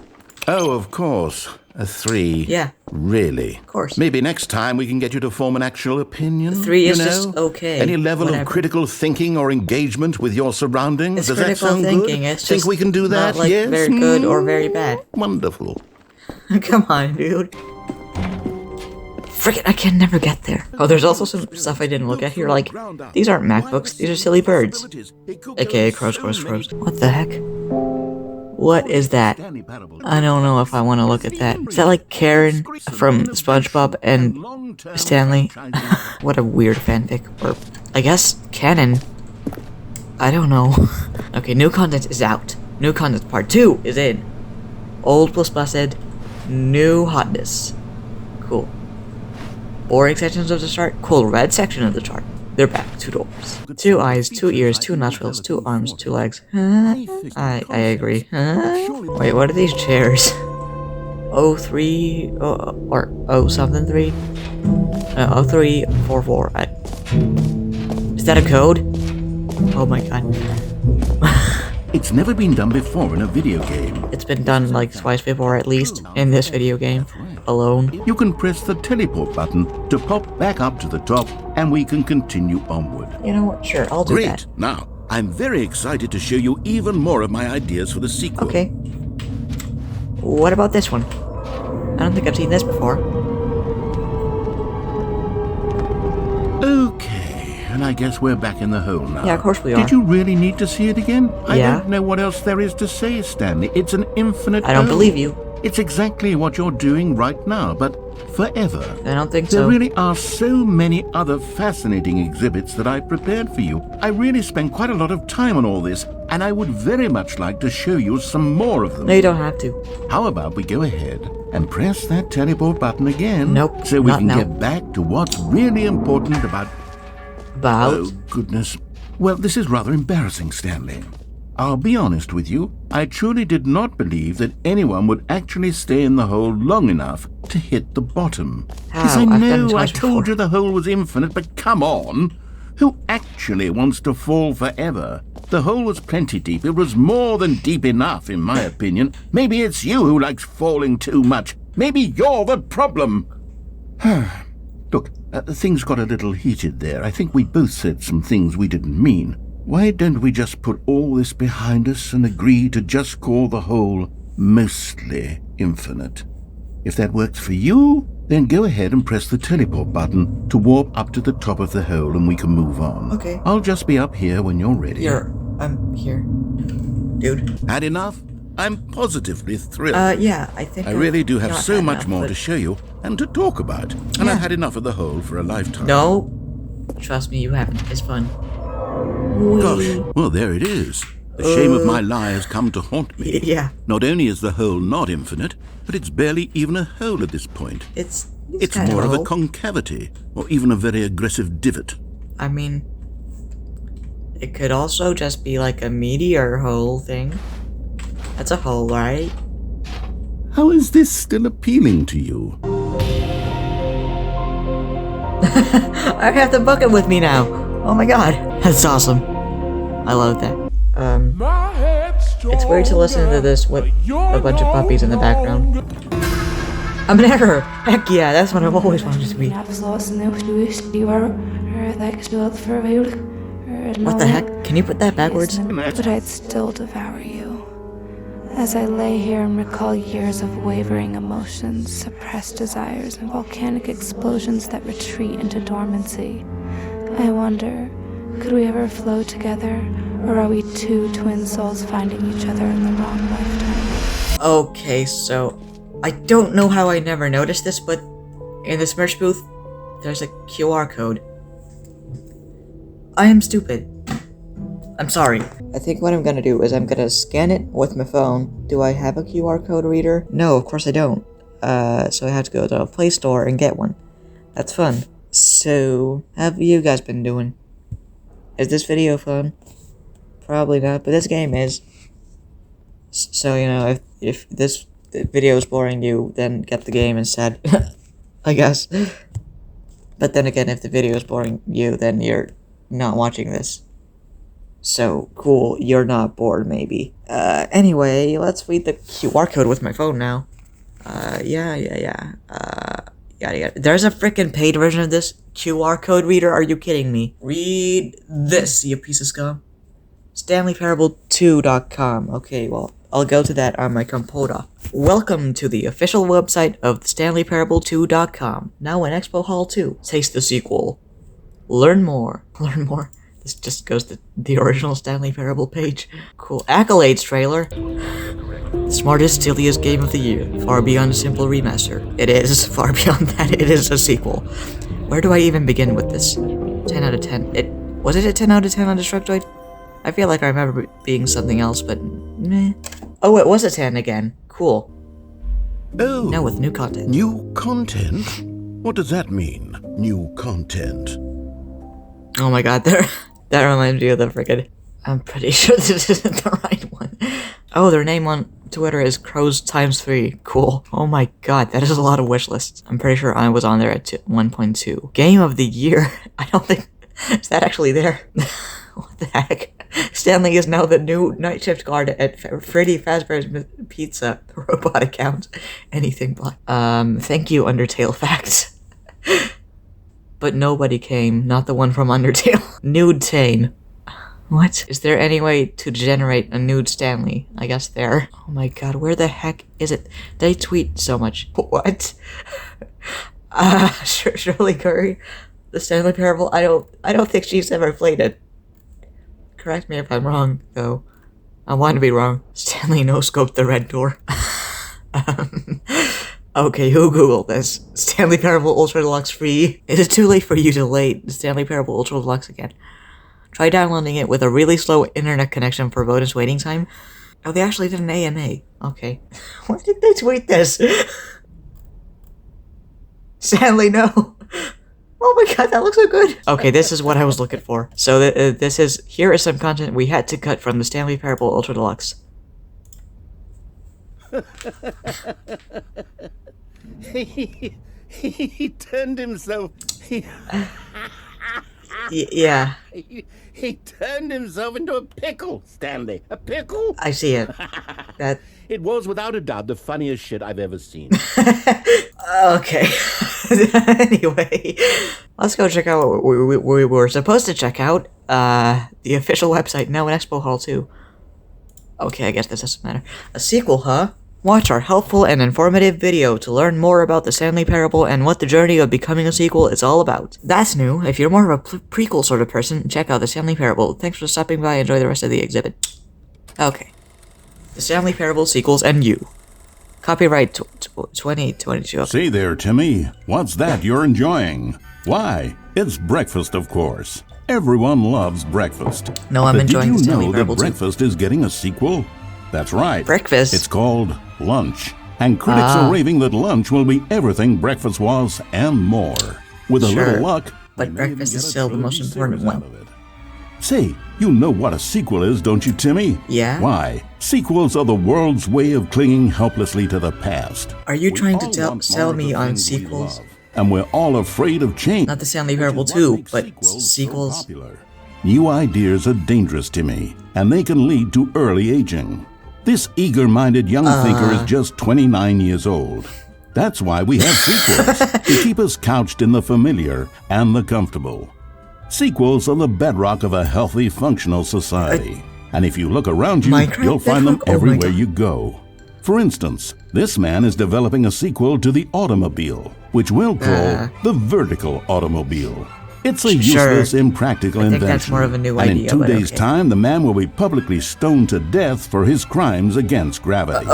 Oh, of course. A 3.
Yeah.
Really?
Of course.
Maybe next time we can get you to form an actual opinion.
3
you
is
know?
just okay.
Any level
Whatever.
of critical thinking or engagement with your surroundings?
It's
Does that
critical
sound
thinking.
good?
It's
Think
just
we can do that?
not, like,
yes?
very good or very bad.
Wonderful.
Come on, dude. Frick it, I can never get there. Oh, there's also some stuff I didn't look at here, like, these aren't MacBooks, these are silly birds. AKA crows. What the heck? What is that? I don't know if I want to look at that. Is that like Karen from SpongeBob and Stanley? What a weird fanfic. Or, I guess, canon. I don't know. Okay, new content is out. New content part 2 is in. Old plus blessed. New hotness. Cool. Boring sections of the chart. Cool red section of the chart. They're back. 2 doors. 2 eyes, 2 ears, 2 nostrils, 2 arms, 2 legs. Huh? I agree. Huh? Wait, what are these chairs? 03 or 0 something 3. 0344. Is that a code? Oh my god.
It's never been done before in a video game.
It's been done like twice before at least in this video game alone.
You can press the teleport button to pop back up to the top, and we can continue onward.
You know what? Sure, I'll do that.
Great. Now, I'm very excited to show you even more of my ideas for the sequel.
Okay. What about this one? I don't think I've seen this before.
Okay, and I guess we're back in the hole now.
Yeah, of course we are.
Did you really need to see it again? I
Yeah.
don't know what else there is to say, Stanley. It's an infinite
I don't
hole.
believe you.
It's exactly what you're doing right now, but forever.
I don't think
There
so.
really are so many other fascinating exhibits that I've prepared for you. I really spent quite a lot of time on all this, and I would very much like to show you some more of them.
No, you don't have to.
How about we go ahead and press that teleport button again?
Nope,
So we
not
can
now.
get back to what's really important about...
About?
Oh, goodness. Well, this is rather embarrassing, Stanley. I'll be honest with you. I truly did not believe that anyone would actually stay in the hole long enough to hit the bottom. Yes,
How?
I
I've done it
know, I
twice
told
before.
you the hole was infinite, but come on. Who actually wants to fall forever? The hole was plenty deep. It was more than deep enough, in my opinion. Maybe it's you who likes falling too much. Maybe you're the problem. Look, things got a little heated there. I think we both said some things we didn't mean. Why don't we just put all this behind us and agree to just call the hole mostly infinite? If that works for you, then go ahead and press the teleport button to warp up to the top of the hole and we can move on.
Okay.
I'll just be up here when you're ready.
I'm here. Dude.
Had enough? I'm positively thrilled.
Yeah, I think
I really do have
not
so
had
much
enough,
more
but-
to show you and to talk about. And I've had enough of the hole for a lifetime.
No. Trust me, you haven't. It's fun.
Gosh, well, there it is. The shame of my lie has come to haunt me.
Yeah.
Not only is the hole not infinite, but it's barely even a hole at this point.
It's
It's more of a concavity, or even a very aggressive divot.
I mean, it could also just be like a meteor hole thing. That's a hole, right?
How is this still appealing to you?
I have the bucket with me now. Oh my god, that's awesome. I love that. It's weird to listen to this with a bunch of puppies in the background. I'm an error. Heck yeah, that's what I've always wanted to be. What the heck? Can you put that backwards?
But I'd still devour you. As I lay here and recall years of wavering emotions, suppressed desires, and volcanic explosions that retreat into dormancy, I wonder, could we ever flow together, or are we two twin souls finding each other in the wrong lifetime?
Okay, so I don't know how I never noticed this, but in this merch booth, there's a QR code. I am stupid. I'm sorry. I think what I'm gonna do is I'm gonna scan it with my phone. Do I have a QR code reader? No, of course I don't. So I have to go to a Play Store and get one. That's fun. So, how have you guys been doing? Is this video fun? Probably not, but this game is. So, you know, if this video is boring you, then get the game instead. I guess. But then again, if the video is boring you, then you're not watching this. So, cool, you're not bored, maybe. Anyway, let's read the QR code with my phone now. Yada. There's a freaking paid version of this QR code reader, are you kidding me? Read this, you piece of scum. StanleyParable2.com. Okay, well, I'll go to that on my computer. Welcome to the official website of StanleyParable2.com. Now in Expo Hall 2. Taste the sequel. Learn more. This just goes to the original Stanley Parable page. Cool. Accolades trailer. Smartest, silliest game of the year. Far beyond a simple remaster. It is. Far beyond that, it is a sequel. Where do I even begin with this? 10 out of 10. Was it a 10 out of 10 on Destructoid? I feel like I remember it being something else, but meh. Oh, it was a 10 again. Cool.
Oh.
Now with new content.
New content? What does that mean, new content?
Oh my god, that reminds me of the frickin'... I'm pretty sure this isn't the right one. Oh, their name on Twitter is crows times 3. Cool. Oh my god, that is a lot of wish lists. I'm pretty sure I was on there at 1.2. Game of the year. I don't think... Is that actually there? What the heck? Stanley is now the new night shift guard at Freddy Fazbear's Pizza, the robot account. Anything but. Thank you, Undertale Facts. But nobody came, not the one from Undertale. Nude Tane. What? Is there any way to generate a nude Stanley? I guess there. Oh my god, where the heck is it? They tweet so much. What? Shirley Curry? The Stanley Parable? I don't think she's ever played it. Correct me if I'm wrong, though. I want to be wrong. Stanley no-scoped the red door. Okay, who googled this? Stanley Parable Ultra Deluxe free. Is it too late for you to late Stanley Parable Ultra Deluxe again? Try downloading it with a really slow internet connection for bonus waiting time. Oh, they actually did an AMA. Okay. Why did they tweet this? Stanley, no. Oh my god, that looks so good. Okay, this is what I was looking for. So here is some content we had to cut from the Stanley Parable Ultra Deluxe.
He turned himself...
Yeah.
He turned himself into a pickle, Stanley. A pickle?
I see it. That...
It was without a doubt the funniest shit I've ever seen.
Okay. Anyway, let's go check out what we were supposed to check out. The official website, now in Expo Hall 2. Okay, I guess this doesn't matter. A sequel, huh? Watch our helpful and informative video to learn more about the Stanley Parable and what the journey of becoming a sequel is all about. That's new. If you're more of a prequel sort of person, check out the Stanley Parable. Thanks for stopping by. Enjoy the rest of the exhibit. Okay. The Stanley Parable sequels and you. Copyright 2022. Okay.
Say there, Timmy. What's that you're enjoying? Why? It's breakfast, of course. Everyone loves breakfast.
No, I'm enjoying the Stanley
Parable. Did you know
Parable
that breakfast is getting a sequel? That's right.
Breakfast?
It's called Lunch. And critics are raving that lunch will be everything breakfast was and more. With a little luck,
but breakfast is still the most important one.
Say, you know what a sequel is, don't you, Timmy?
Yeah?
Why? Sequels are the world's way of clinging helplessly to the past.
Are you trying to sell me on sequels?
And we're all afraid of change.
Not the Stanley Parable 2, but sequels?
New ideas are dangerous, Timmy, and they can lead to early aging. This eager-minded young thinker is just 29 years old. That's why we have sequels, to keep us couched in the familiar and the comfortable. Sequels are the bedrock of a healthy, functional society. And if you look around you, you'll find them everywhere you go. For instance, this man is developing a sequel to the automobile, which we'll call the vertical automobile. It's a useless, impractical invention.
That's more of a new
and
idea,
in 2 days' time, the man will be publicly stoned to death for his crimes against gravity.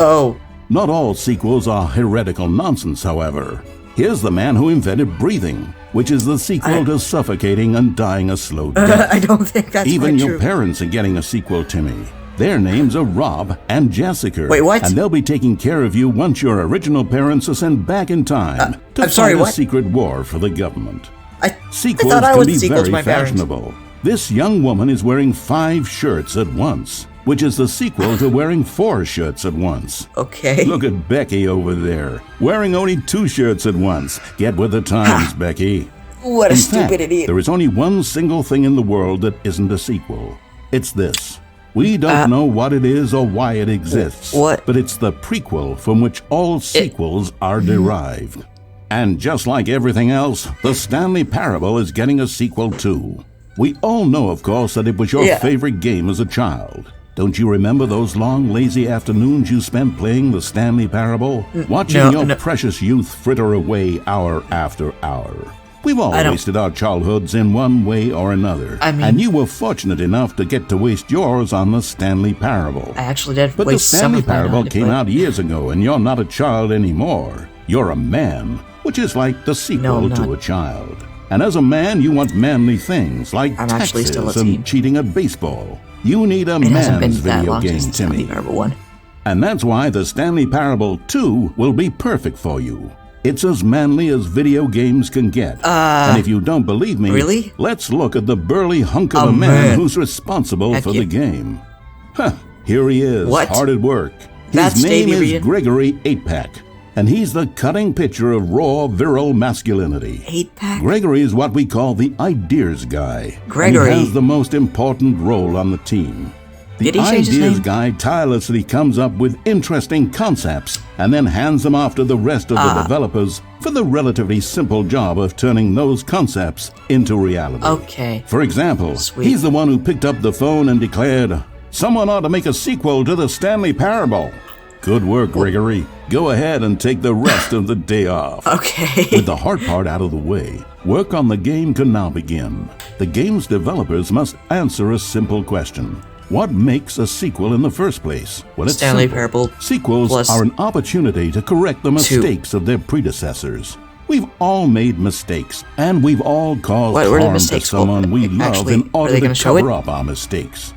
Not all sequels are heretical nonsense, however. Here's the man who invented breathing, which is the sequel to suffocating and dying a slow death.
I don't think that's
Even your
true.
parents are getting a sequel, Timmy. Their names are Rob and Jessica.
Wait, what?
And they'll be taking care of you once your original parents are sent back in time to fight a secret war for the government. Sequels can be very fashionable. This young woman is wearing 5 shirts at once, which is the sequel to wearing 4 shirts at once.
Okay.
Look at Becky over there, wearing only 2 shirts at once. Get with the times, Becky.
What a
In
stupid
fact,
idiot.
There is only one single thing in the world that isn't a sequel. It's this. We don't know what it is or why it exists.
What?
But it's the prequel from which all sequels are derived. And just like everything else, the Stanley Parable is getting a sequel too. We all know, of course, that it was your favorite game as a child. Don't you remember those long, lazy afternoons you spent playing the Stanley Parable? Watching your precious youth fritter away hour after hour. We've all wasted our childhoods in one way or another. And you were fortunate enough to get to waste yours on the Stanley Parable.
I actually did
But the
waste some
Stanley
of mine
Parable
on it,
came
but-
out years ago, and you're not a child anymore. You're a man, which is like the sequel to a child. And as a man, you want manly things like
I'm actually still a
taxes
teen.
and cheating at baseball. You need a
It hasn't been
man's
that
video
long
game,
since the Stanley
Timmy.
Parable 1.
And that's why the Stanley Parable 2 will be perfect for you. It's as manly as video games can get. And if you don't believe me, let's look at the burly hunk of a man who's responsible for the game. Huh, here he is, hard at work. His name
Davey
is
Reed.
Gregory 8-Pack, and he's the cutting picture of raw, virile masculinity.
8-Pack?
Gregory is what we call the ideas guy.
Gregory.
And he has the most important role on the team. The
Did he change his
ideas
name?
guy tirelessly comes up with interesting concepts and then hands them off to the rest of the developers for the relatively simple job of turning those concepts into reality.
Okay.
For example,
Sweet.
he's the one who picked up the phone and declared, "Someone ought to make a sequel to the Stanley Parable." Good work, Gregory. Go ahead and take the rest of the day off.
Okay.
With the hard part out of the way, work on the game can now begin. The game's developers must answer a simple question. What makes a sequel in the first place? Well, it's
Stanley
simple.
Parable
Sequels
plus
are an opportunity to correct the mistakes of their predecessors. We've all made mistakes, and we've all caused
What were the
harm to
mistakes?
someone we love
Actually,
in
are
order
they
to
gonna show
cover
it?
up our mistakes.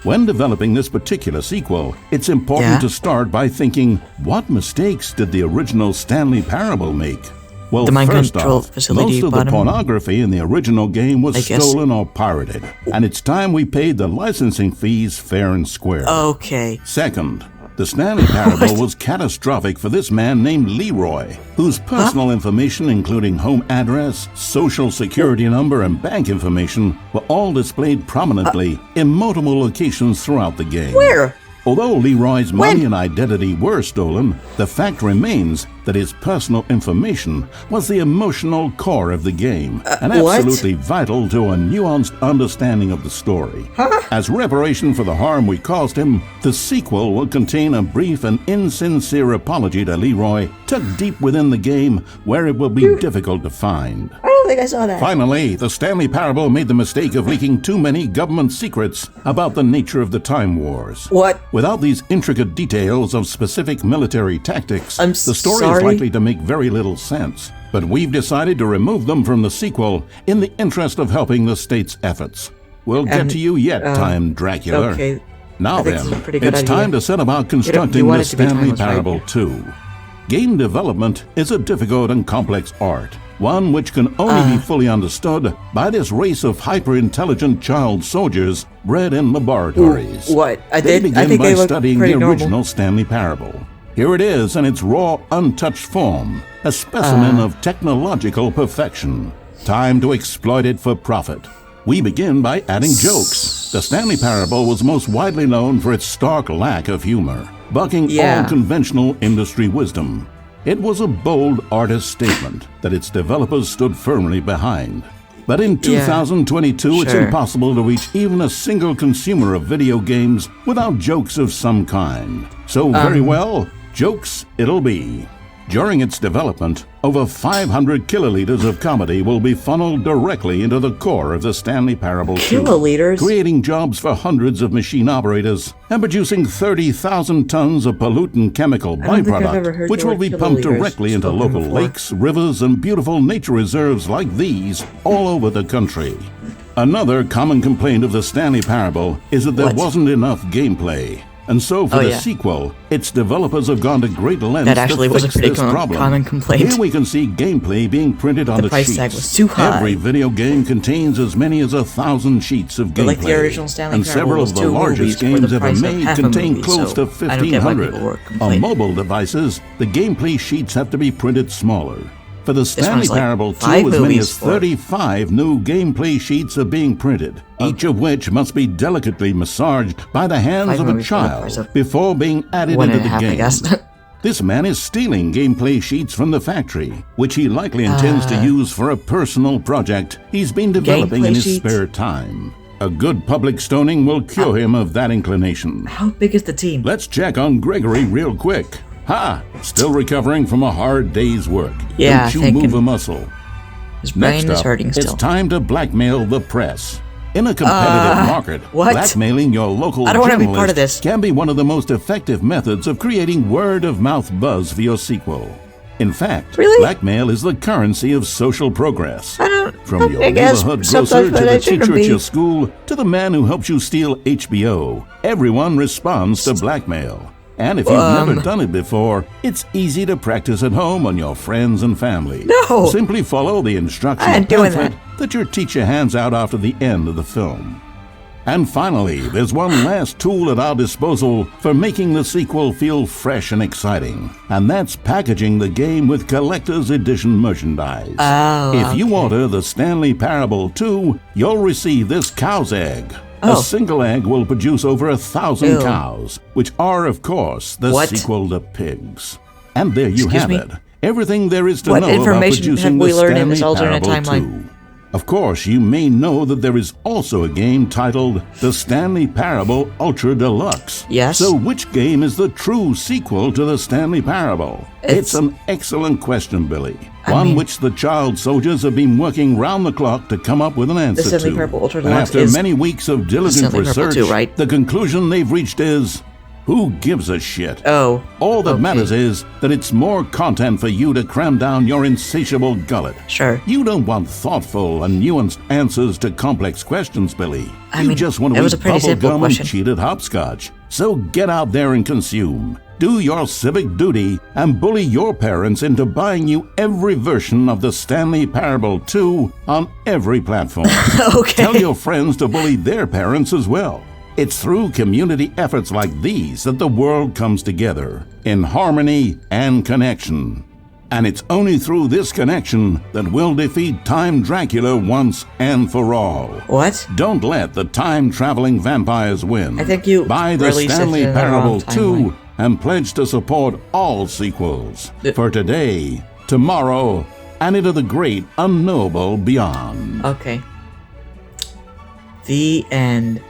When developing this particular sequel, it's important
Yeah?
to start by thinking, what mistakes did the original Stanley Parable make? Well,
The mind
first
control
off,
facility
most of the
bottom,
pornography in the original game was
I guess.
stolen or pirated, and it's time we paid the licensing fees fair and square.
Okay.
Second, the Stanley Parable was catastrophic for this man named Leroy, whose personal information, including home address, social security number, and bank information, were all displayed prominently in multiple locations throughout the game.
Where?
Although Leroy's money and identity were stolen, the fact remains that his personal information was the emotional core of the game and
what?
absolutely vital to a nuanced understanding of the story. As reparation for the harm we caused him, the sequel will contain a brief and insincere apology to Leroy, tucked deep within the game where it will be difficult to find.
I don't think I saw that.
Finally, the Stanley Parable made the mistake of leaking too many government secrets about the nature of the Time Wars.
What?
Without these intricate details of specific military tactics,
I'm
the story
sorry?
is likely to make very little sense. But we've decided to remove them from the sequel in the interest of helping the state's efforts. We'll get to you yet, Time Dracula.
Okay.
Now
I think
then,
this is a pretty good
it's
idea.
time to set about
you
constructing
want
the
it to be
Stanley
timeless, right?
Parable 2. Game development is a difficult and complex art, one which can only be fully understood by this race of hyper-intelligent child soldiers bred in laboratories.
What? I
They
did. I
begin
think
by
they look
studying
pretty
the
normal.
original Stanley Parable. Here it is in its raw, untouched form, a specimen of technological perfection. Time to exploit it for profit. We begin by adding jokes. The Stanley Parable was most widely known for its stark lack of humor, bucking all conventional industry wisdom. It was a bold artist statement that its developers stood firmly behind. But in 2022, it's
Sure.
impossible to reach even a single consumer of video games without jokes of some kind. So very well, jokes it'll be. During its development, over 500 kiloliters of comedy will be funneled directly into the core of the Stanley Parable 2,
Kiloliters?
creating jobs for hundreds of machine operators and producing 30,000 tons of pollutant chemical
I don't think I've ever
byproduct,
heard
which
the
will
word
be pumped
kiloliters
directly into
spoken
local
before.
lakes, rivers, and beautiful nature reserves like these all over the country. Another common complaint of the Stanley Parable is that there
What?
wasn't enough gameplay. And so for
Oh,
the
yeah.
sequel, its developers have gone to great lengths
That actually
to
was a
fix
pretty
this problem.
common complaint.
Here we can see gameplay being printed on the
price
sheets.
tag was too high.
Every video game contains as many as 1,000 sheets of
But
gameplay.
like the original Stanley
and
Parable
several
was
of the
2
largest
movies for
games
the
ever
price of
made
half a
contain
movie,
close
so
to
I don't get why
1,500.
people were
On
complaining.
mobile devices, the gameplay sheets have to be printed smaller. For the Stanley
one's like
Parable 2,
5
as many
movies
as
for-
35 new gameplay sheets are being printed, each of which must be delicately massaged by the hands
5
of a
movies for the price
child
of
before being added
one
into
and a
the
half, I
game.
guess.
This man is stealing gameplay sheets from the factory, which he likely intends to use for a personal project he's been developing
Gameplay
in his
sheets?
spare time. A good public stoning will cure him of that inclination.
How big is the team?
Let's check on Gregory real quick. Ha! Still recovering from a hard day's work.
Yeah,
Don't you
thinking.
move a muscle.
His brain
Next
is
up,
hurting still.
it's time to blackmail the press. In a competitive market,
what?
blackmailing your local
I don't wanna be part of
journalist
this.
can be one of the most effective methods of creating word-of-mouth buzz for your sequel. In fact,
Really?
blackmail is the currency of social progress.
I don't.
From your
I guess
neighborhood
sometimes,
grocer to
but
the
I shouldn't
teacher at
be.
your school to the man who helps you steal HBO, everyone responds to blackmail. And if you've never done it before, it's easy to practice at home on your friends and family.
No!
Simply follow the
I
instructional
ain't doing
pamphlet that your teacher hands out after the end of the film. And finally, there's one last tool at our disposal for making the sequel feel fresh and exciting, and that's packaging the game with collector's edition merchandise. If you order the Stanley Parable 2, you'll receive this cow's egg. A single egg will produce over 1,000 cows, which are, of course, the sequel to pigs. And there you have it. Everything there is to know about producing the Stanley Parable 2. Of course, you may know that there is also a game titled The Stanley Parable Ultra Deluxe.
Yes.
So which game is the true sequel to The Stanley Parable? It's an excellent question, Billy. One which the child soldiers have been working round the clock to come up with an answer to.
The Stanley Parable Ultra Deluxe
After many weeks of diligent research,
2, right?
the conclusion they've reached is, who gives a shit? All that matters is that it's more content for you to cram down your insatiable gullet.
Sure.
You don't want thoughtful and nuanced answers to complex questions, Billy. You just want to eat bubblegum and cheat at hopscotch. So get out there and consume. Do your civic duty and bully your parents into buying you every version of the Stanley Parable 2 on every platform. Tell your friends to bully their parents as well. It's through community efforts like these that the world comes together, in harmony and connection. And it's only through this connection that we'll defeat Time Dracula once and for all.
What?
Don't let the time-traveling vampires win.
I think you
buy the Stanley Parable 2 and pledge to support all sequels. For today, tomorrow, and into the great unknowable beyond.
Okay. The end.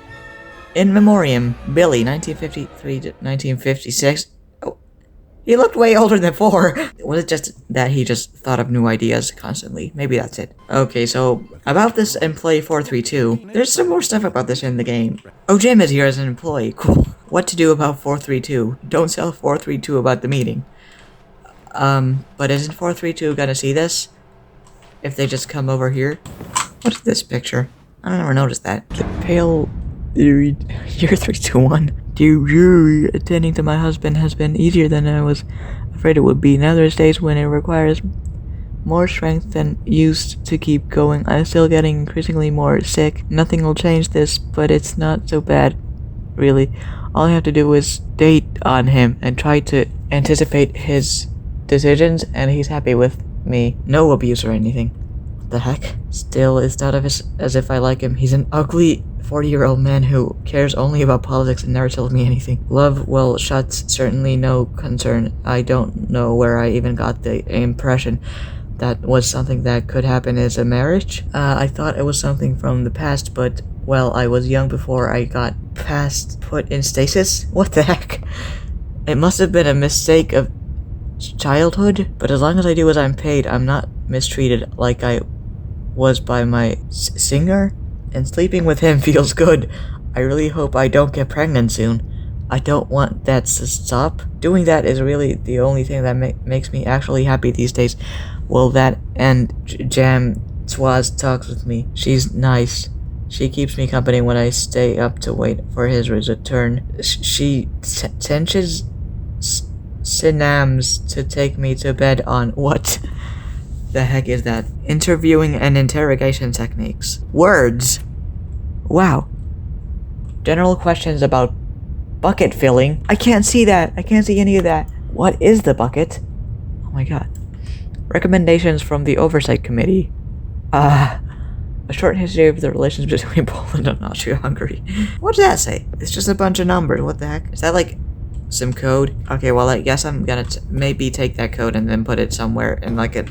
In memoriam, Billy, 1953 to 1956. Oh, he looked way older than 4. Was it just that he just thought of new ideas constantly? Maybe that's it. Okay, so about this employee 432, there's some more stuff about this in the game. Oh, Jim is here as an employee. Cool. What to do about 432? Don't tell 432 about the meeting. But isn't 432 gonna see this? If they just come over here? What's this picture? I never noticed that. The pale... Year 321. Dear jury, attending to my husband has been easier than I was afraid it would be. Now there's days when it requires more strength than used to keep going. I'm still getting increasingly more sick. Nothing will change this, but it's not so bad, really. All I have to do is date on him and try to anticipate his decisions, and he's happy with me. No abuse or anything. What the heck? Still, it's not as if I like him. He's an ugly 40-year-old man who cares only about politics and never tells me anything. Love, well, shuts, certainly no concern. I don't know where I even got the impression that was something that could happen as a marriage. I thought it was something from the past, but, well, I was young before I got put in stasis. What the heck? It must have been a mistake of childhood, but as long as I do as I'm paid, I'm not mistreated like I was by my singer. And sleeping with him feels good. I really hope I don't get pregnant soon. I don't want that to stop. Doing that is really the only thing that makes me actually happy these days. Well, that and Jam Swaz talks with me. She's nice. She keeps me company when I stay up to wait for his return. She tensions synams to take me to bed on what the heck is that? Interviewing and interrogation techniques. Words. Wow. General questions about bucket filling. I can't see that. I can't see any of that. What is the bucket? Oh my god. Recommendations from the Oversight Committee. A short history of the relations between Poland and Austria-Hungary. What does that say? It's just a bunch of numbers. What the heck? Is that like some code? Okay, well, I guess I'm gonna maybe take that code and then put it somewhere in like a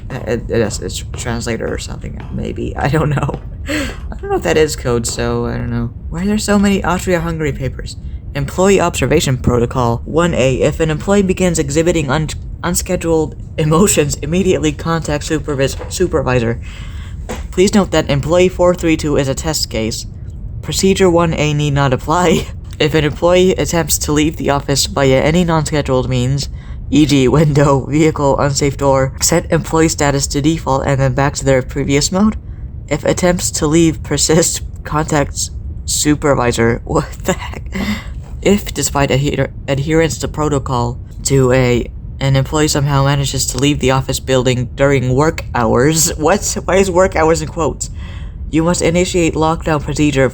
translator or something. Maybe. I don't know. I don't know if that is code, so I don't know. Why are there so many Austria-Hungary papers? Employee Observation Protocol 1A. If an employee begins exhibiting unscheduled emotions, immediately contact supervisor. Please note that Employee 432 is a test case. Procedure 1A need not apply. If an employee attempts to leave the office via any non-scheduled means, e.g. window, vehicle, unsafe door, set employee status to default and then back to their previous mode. If attempts to leave persist, contact supervisor. What the heck? If, despite adherence to protocol, an employee somehow manages to leave the office building during work hours. What? Why is work hours in quotes? You must initiate lockdown procedure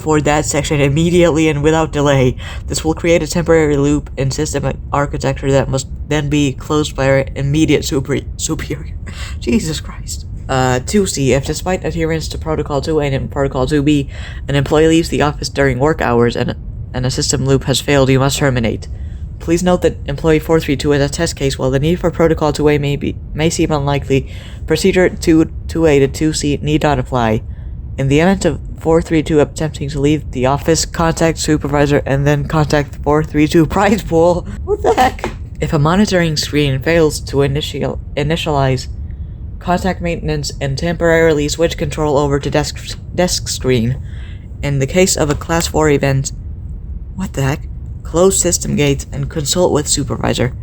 for that section immediately and without delay. This will create a temporary loop in system architecture that must then be closed by our immediate superior. Jesus Christ. 2C, if despite adherence to Protocol 2A and Protocol 2B, an employee leaves the office during work hours and a system loop has failed, you must terminate. Please note that Employee 432 is a test case. While the need for Protocol 2A may seem unlikely, Procedure 2A to 2C need not apply. In the event of 432 attempting to leave the office, contact supervisor and then contact 432 prize pool. What the heck? If a monitoring screen fails to initialize, contact maintenance and temporarily switch control over to desk screen. In the case of a Class 4 event, what the heck? Close system gates and consult with supervisor.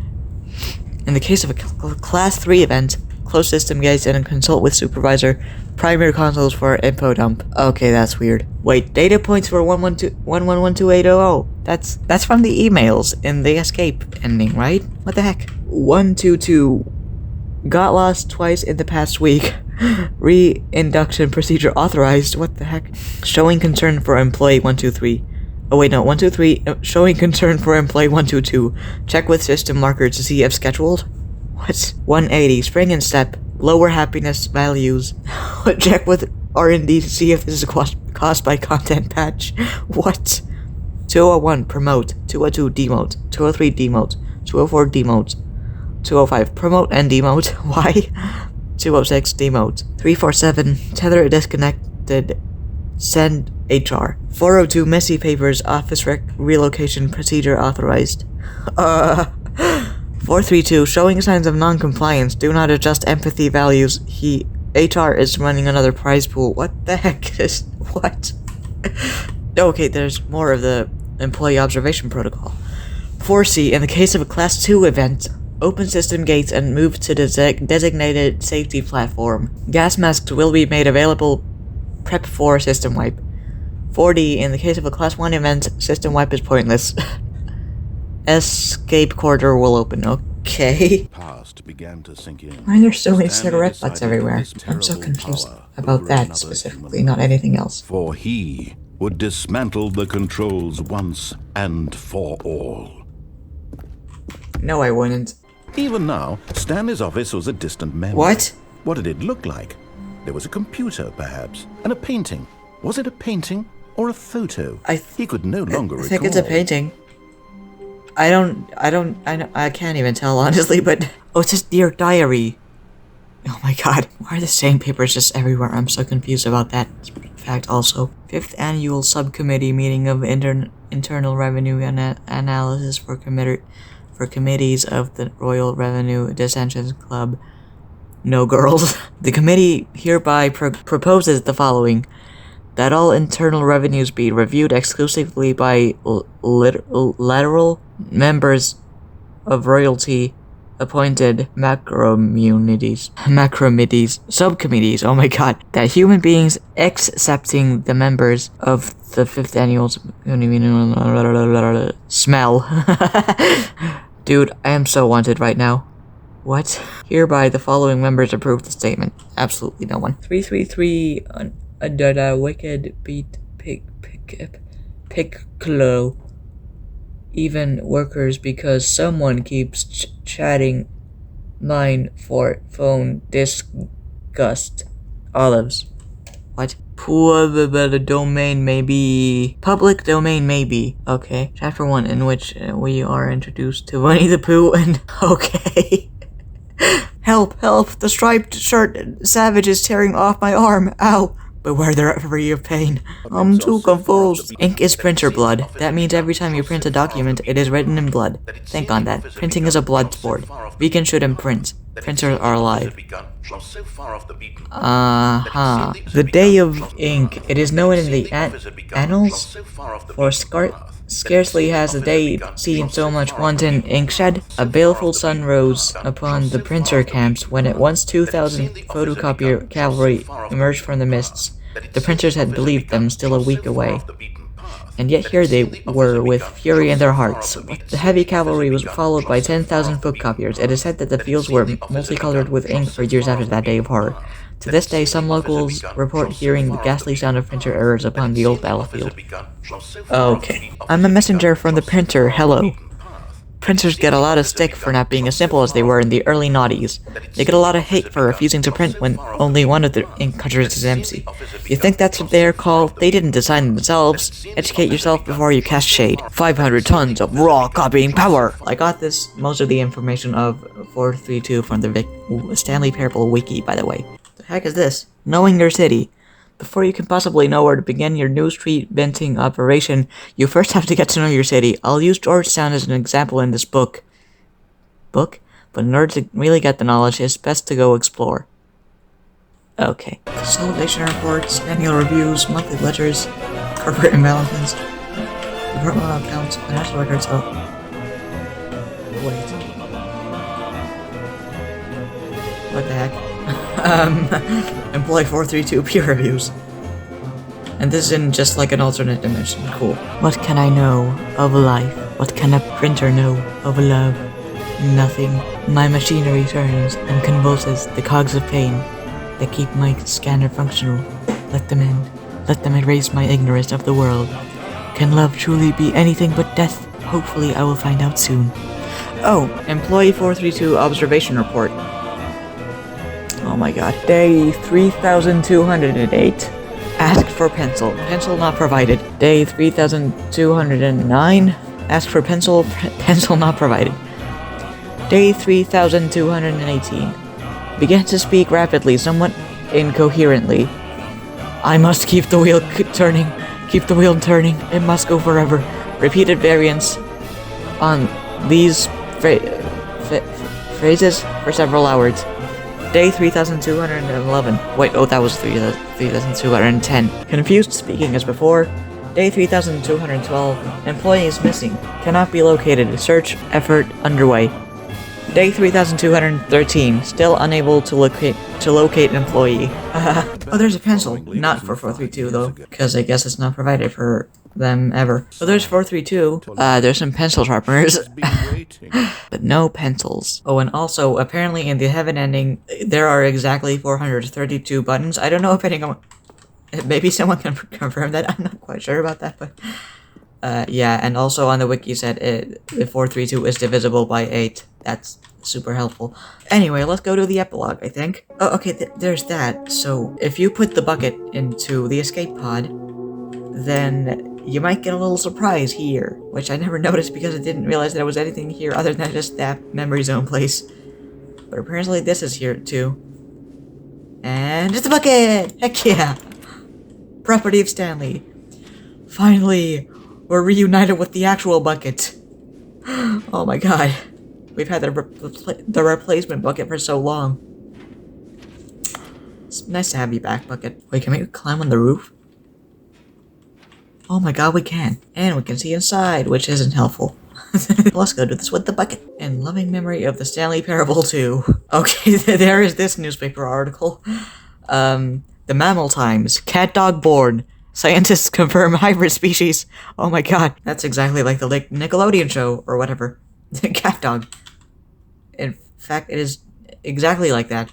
In the case of a Class 3 event, close system gates and consult with supervisor. Primary consoles for info dump. Okay, that's weird. Wait, data points for 1112800. That's from the emails in the escape ending, right? What the heck? 122. Got lost twice in the past week. Re-induction procedure authorized. What the heck? Showing concern for employee 123. Oh wait, no, 123. Showing concern for employee 122. Check with system marker to see if scheduled. What? 180. Spring and step. Lower happiness values. Check with R&D to see if this is caused by content patch. What? 201. Promote. 202. Demote. 203. Demote. 204. Demote. 205. Promote and demote. Why? 206. Demote. 347. Tether disconnected. Send HR. 402. Messy papers. Office relocation procedure authorized. 432. Showing signs of non-compliance. Do not adjust empathy values. HR is running another prize pool. What the heck is... What? Okay, there's more of the employee observation protocol. 4C. In the case of a Class 2 event, open system gates and move to the designated safety platform. Gas masks will be made available. Prep for system wipe. 4D. In the case of a Class 1 event, system wipe is pointless. Escape corridor will open. Okay.
Past began to sink in.
Why are there so many
Stanley
cigarette butts
decided
everywhere?
his
I'm so
terrible
confused
power
about
over
that
another
specifically,
human
not anything else.
For he would dismantle the controls once and for all.
No, I wouldn't.
Even now, Stanley's office was a distant memory.
What?
What did it look like? There was a computer, perhaps, and a painting. Was it a painting or a photo? He could no longer recall.
I think it's a painting. I can't even tell, honestly, but... Oh, it's his dear diary. Oh my god. Why are the same papers just everywhere? I'm so confused about that fact also. 5th Annual Subcommittee Meeting of Internal Revenue Analysis for Committees of the Royal Revenue Dissensions Club. No girls. The committee hereby proposes the following. That all internal revenues be reviewed exclusively by lateral members of royalty appointed macromities, subcommittees, oh my god, that human beings excepting the members of the 5th annual smell. Dude, I am so wanted right now. What? Hereby the following members approve the statement. Absolutely no one. 333 under the wicked beat piccolo. Even workers because someone keeps chatting mine for phone disgust. Olives. What? Public domain may be. Okay. Chapter 1 in which we are introduced to Winnie the Pooh and... Okay. Help! The striped shirt savage is tearing off my arm. Ow! Beware the referee of pain. I'm too confused. Ink is printer blood. That means every time you print a document, it is written in blood. Think on that. Printing is a blood sport. Vegans shouldn't print. Printers are alive. The day of ink. It is known in the annals for scarcely has a day seen so much wanton inkshed. A baleful sun rose upon the printer camps when at once 2,000 photocopier cavalry emerged from the mists. The printers had believed them still a week away. And yet here they were with fury in their hearts. The heavy cavalry was followed by 10,000 photocopiers. It is said that the fields were multicolored with ink for years after that day of horror. To this day, some locals report hearing the ghastly sound of printer errors upon the old battlefield. Okay. I'm a messenger from the printer, hello. Printers get a lot of stick for not being as simple as they were in the early noughties. They get a lot of hate for refusing to print when only one of the ink cartridges is empty. If you think that's what they're called, they didn't design them themselves. Educate yourself before you cast shade. 500 tons of raw copying power! I got most of the information of 432 from the Stanley Parable wiki, by the way. The heck is this? Knowing your city. Before you can possibly know where to begin your new street venting operation, you first have to get to know your city. I'll use Georgetown as an example in this book. But in order to really get the knowledge, it's best to go explore. Okay. Consolidation reports, annual reviews, monthly ledgers, corporate imbalances, departmental accounts, financial records. Oh. Wait. What the heck? Employee 432 peer reviews. And this isn't just like an alternate dimension. Cool. What can I know of life? What can a printer know of love? Nothing. My machinery turns and convulses the cogs of pain that keep my scanner functional. Let them end. Let them erase my ignorance of the world. Can love truly be anything but death? Hopefully I will find out soon. Oh, Employee 432 observation report. Oh my god. Day 3208. Asked for pencil. Pencil not provided. Day 3209. Asked for pencil. Pencil not provided. Day 3218. Began to speak rapidly, somewhat incoherently. I must keep the wheel turning. Keep the wheel turning. It must go forever. Repeated variants on these phrases for several hours. Day 3211. Wait, oh, that was 3210. Confused speaking as before. Day 3212. Employees missing. Cannot be located. Search effort underway. Day 3213. Still unable to locate employee. Oh, there's a pencil. Not for 432 though, because I guess it's not provided for them ever. Oh, there's 432. There's some pencil sharpeners. But no pencils. Oh, and also, apparently in the heaven ending, there are exactly 432 buttons. I don't know if anyone... Maybe someone can confirm that. I'm not quite sure about that, but... yeah, and also on the wiki said the 432 is divisible by 8. That's super helpful. Anyway, let's go to the epilogue, I think. Oh, okay, there's that. So, if you put the bucket into the escape pod, then you might get a little surprise here, which I never noticed because I didn't realize there was anything here other than just that memory zone place. But apparently this is here too. And it's a bucket! Heck yeah! Property of Stanley. Finally, we're reunited with the actual bucket. Oh my god. We've had the replacement bucket for so long. It's nice to have you back, bucket. Wait, can we climb on the roof? Oh my god, we can. And we can see inside, which isn't helpful. Let's go do this with the bucket. In loving memory of the Stanley Parable 2. Okay, there is this newspaper article. The Mammal Times. Cat dog born. Scientists confirm hybrid species. Oh my god. That's exactly like the Nickelodeon show, or whatever. Cat dog. In fact, it is exactly like that.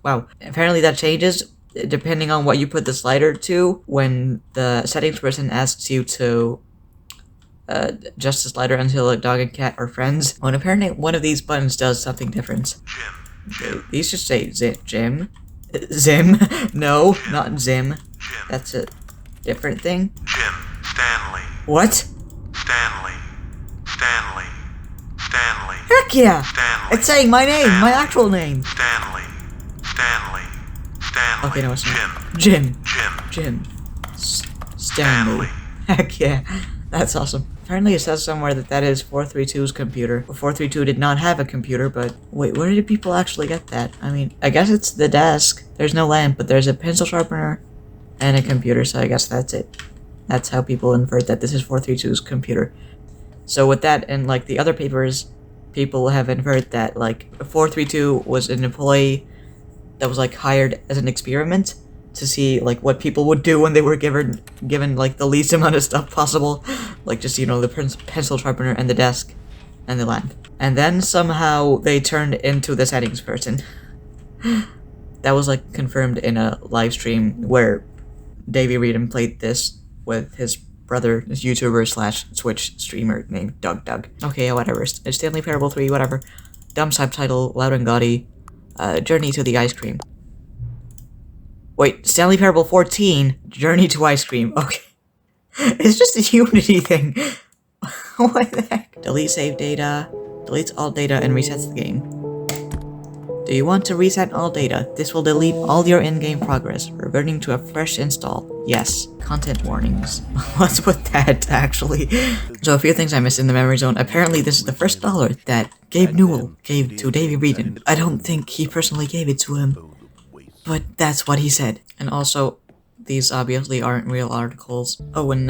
Wow. Apparently that changes depending on what you put the slider to when the settings person asks you to adjust the slider until a dog and cat are friends. Oh, and apparently one of these buttons does something different. Jim. These should say Jim. Zim. No, not Zim. That's a different thing.
Jim. Stanley.
What?
Stanley.
Heck yeah!
Stanley.
It's saying my name, my actual name.
Stanley.
Okay, no, it's not.
Jim.
Stanley. Heck yeah. That's awesome. Apparently it says somewhere that is 432's computer. 432 did not have a computer, but... Wait, where did people actually get that? I mean, I guess it's the desk. There's no lamp, but there's a pencil sharpener and a computer, so I guess that's it. That's how people invert that this is 432's computer. So with that and, like, the other papers, people have inferred that, like, 432 was an employee that was, like, hired as an experiment, to see like what people would do when they were given like the least amount of stuff possible, like just the pencil sharpener and the desk and the lamp. And then somehow they turned into the settings person. That was like confirmed in a live stream where Davey Reedham played this with his brother, this YouTuber / Twitch streamer named Doug. Okay, yeah, whatever. It's Stanley Parable 3, whatever. Dumb subtitle, loud and gaudy. Journey to the ice cream. Wait, Stanley Parable 14, Journey to Ice Cream. Okay. It's just a Unity thing. What the heck? Delete save data. Deletes all data and resets the game. Do you want to reset all data? This will delete all your in-game progress, reverting to a fresh install. Yes. Content warnings. What's with that, actually? So a few things I missed in the memory zone. Apparently this is the first dollar that Gabe Newell gave to Davey Reedham. I don't think he personally gave it to him, but that's what he said. And also, these obviously aren't real articles. Oh, and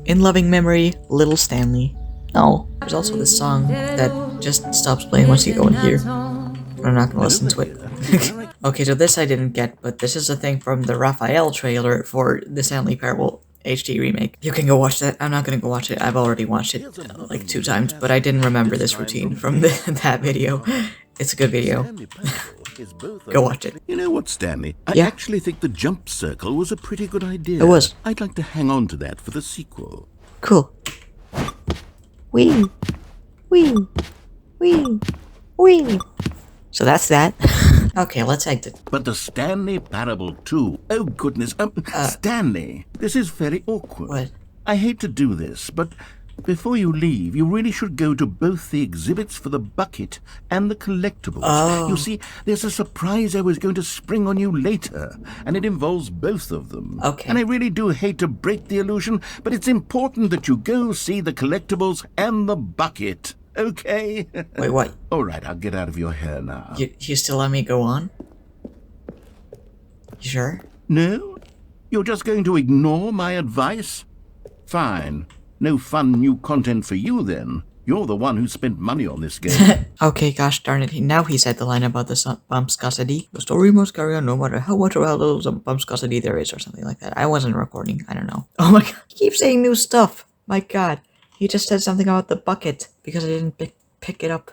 in loving memory, Little Stanley. Oh, there's also this song that just stops playing once you go in here. I'm not gonna listen to it. Okay, so this I didn't get, but this is a thing from the Raphael trailer for the Stanley Parable HD remake. You can go watch that. I'm not gonna go watch it. I've already watched it like 2 times, but I didn't remember this routine from that video. It's a good video. Go watch it.
You know what, Stanley? I
Yeah?
actually think the jump circle was a pretty good idea.
It was.
I'd like to hang on to that for the sequel.
Cool. Wee. Wee. Wee. Wee. So that's that. Okay, let's exit.
But the Stanley Parable 2. Oh, goodness. Stanley, this is very awkward.
What?
I hate to do this, but before you leave, you really should go to both the exhibits for the bucket and the collectibles.
Oh.
You see, there's a surprise I was going to spring on you later, and it involves both of them.
Okay.
And I really do hate to break the illusion, but it's important that you go see the collectibles and the bucket. Okay?
Wait, what?
All right, I'll get out of your hair now.
You still let me go on? You sure?
No? You're just going to ignore my advice? Fine. No fun new content for you, then. You're the one who spent money on this game.
Okay, gosh darn it. Now he said the line about the bumpscosity. The story must carry on no matter how much or how little bumpscosity there is, or something like that. I wasn't recording. I don't know. Oh my god. He keeps saying new stuff. My god. He just said something about the bucket because I didn't pick it up.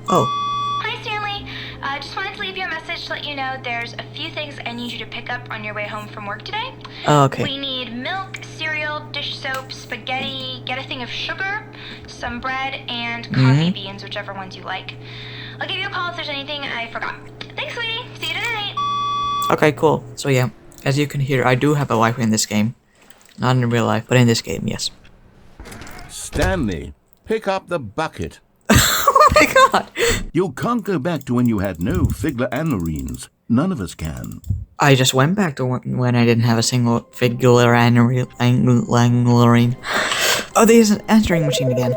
Oh.
Hi, Stanley. Just wanted to leave you a message to let you know there's a few things I need you to pick up on your way home from work today.
Oh, okay.
We need milk, cereal, dish soap, spaghetti, get a thing of sugar, some bread, and coffee beans, whichever ones you like. I'll give you a call if there's anything I forgot. Thanks, sweetie. See you tonight.
Okay, cool. So yeah, as you can hear, I do have a wife in this game. Not in real life, but in this game, yes.
Stanley, pick up the bucket.
Oh my god!
You can't go back to when you had no Figler anurines. None of us can.
I just went back to when I didn't have a single figular angularine. Oh, there's an answering machine again.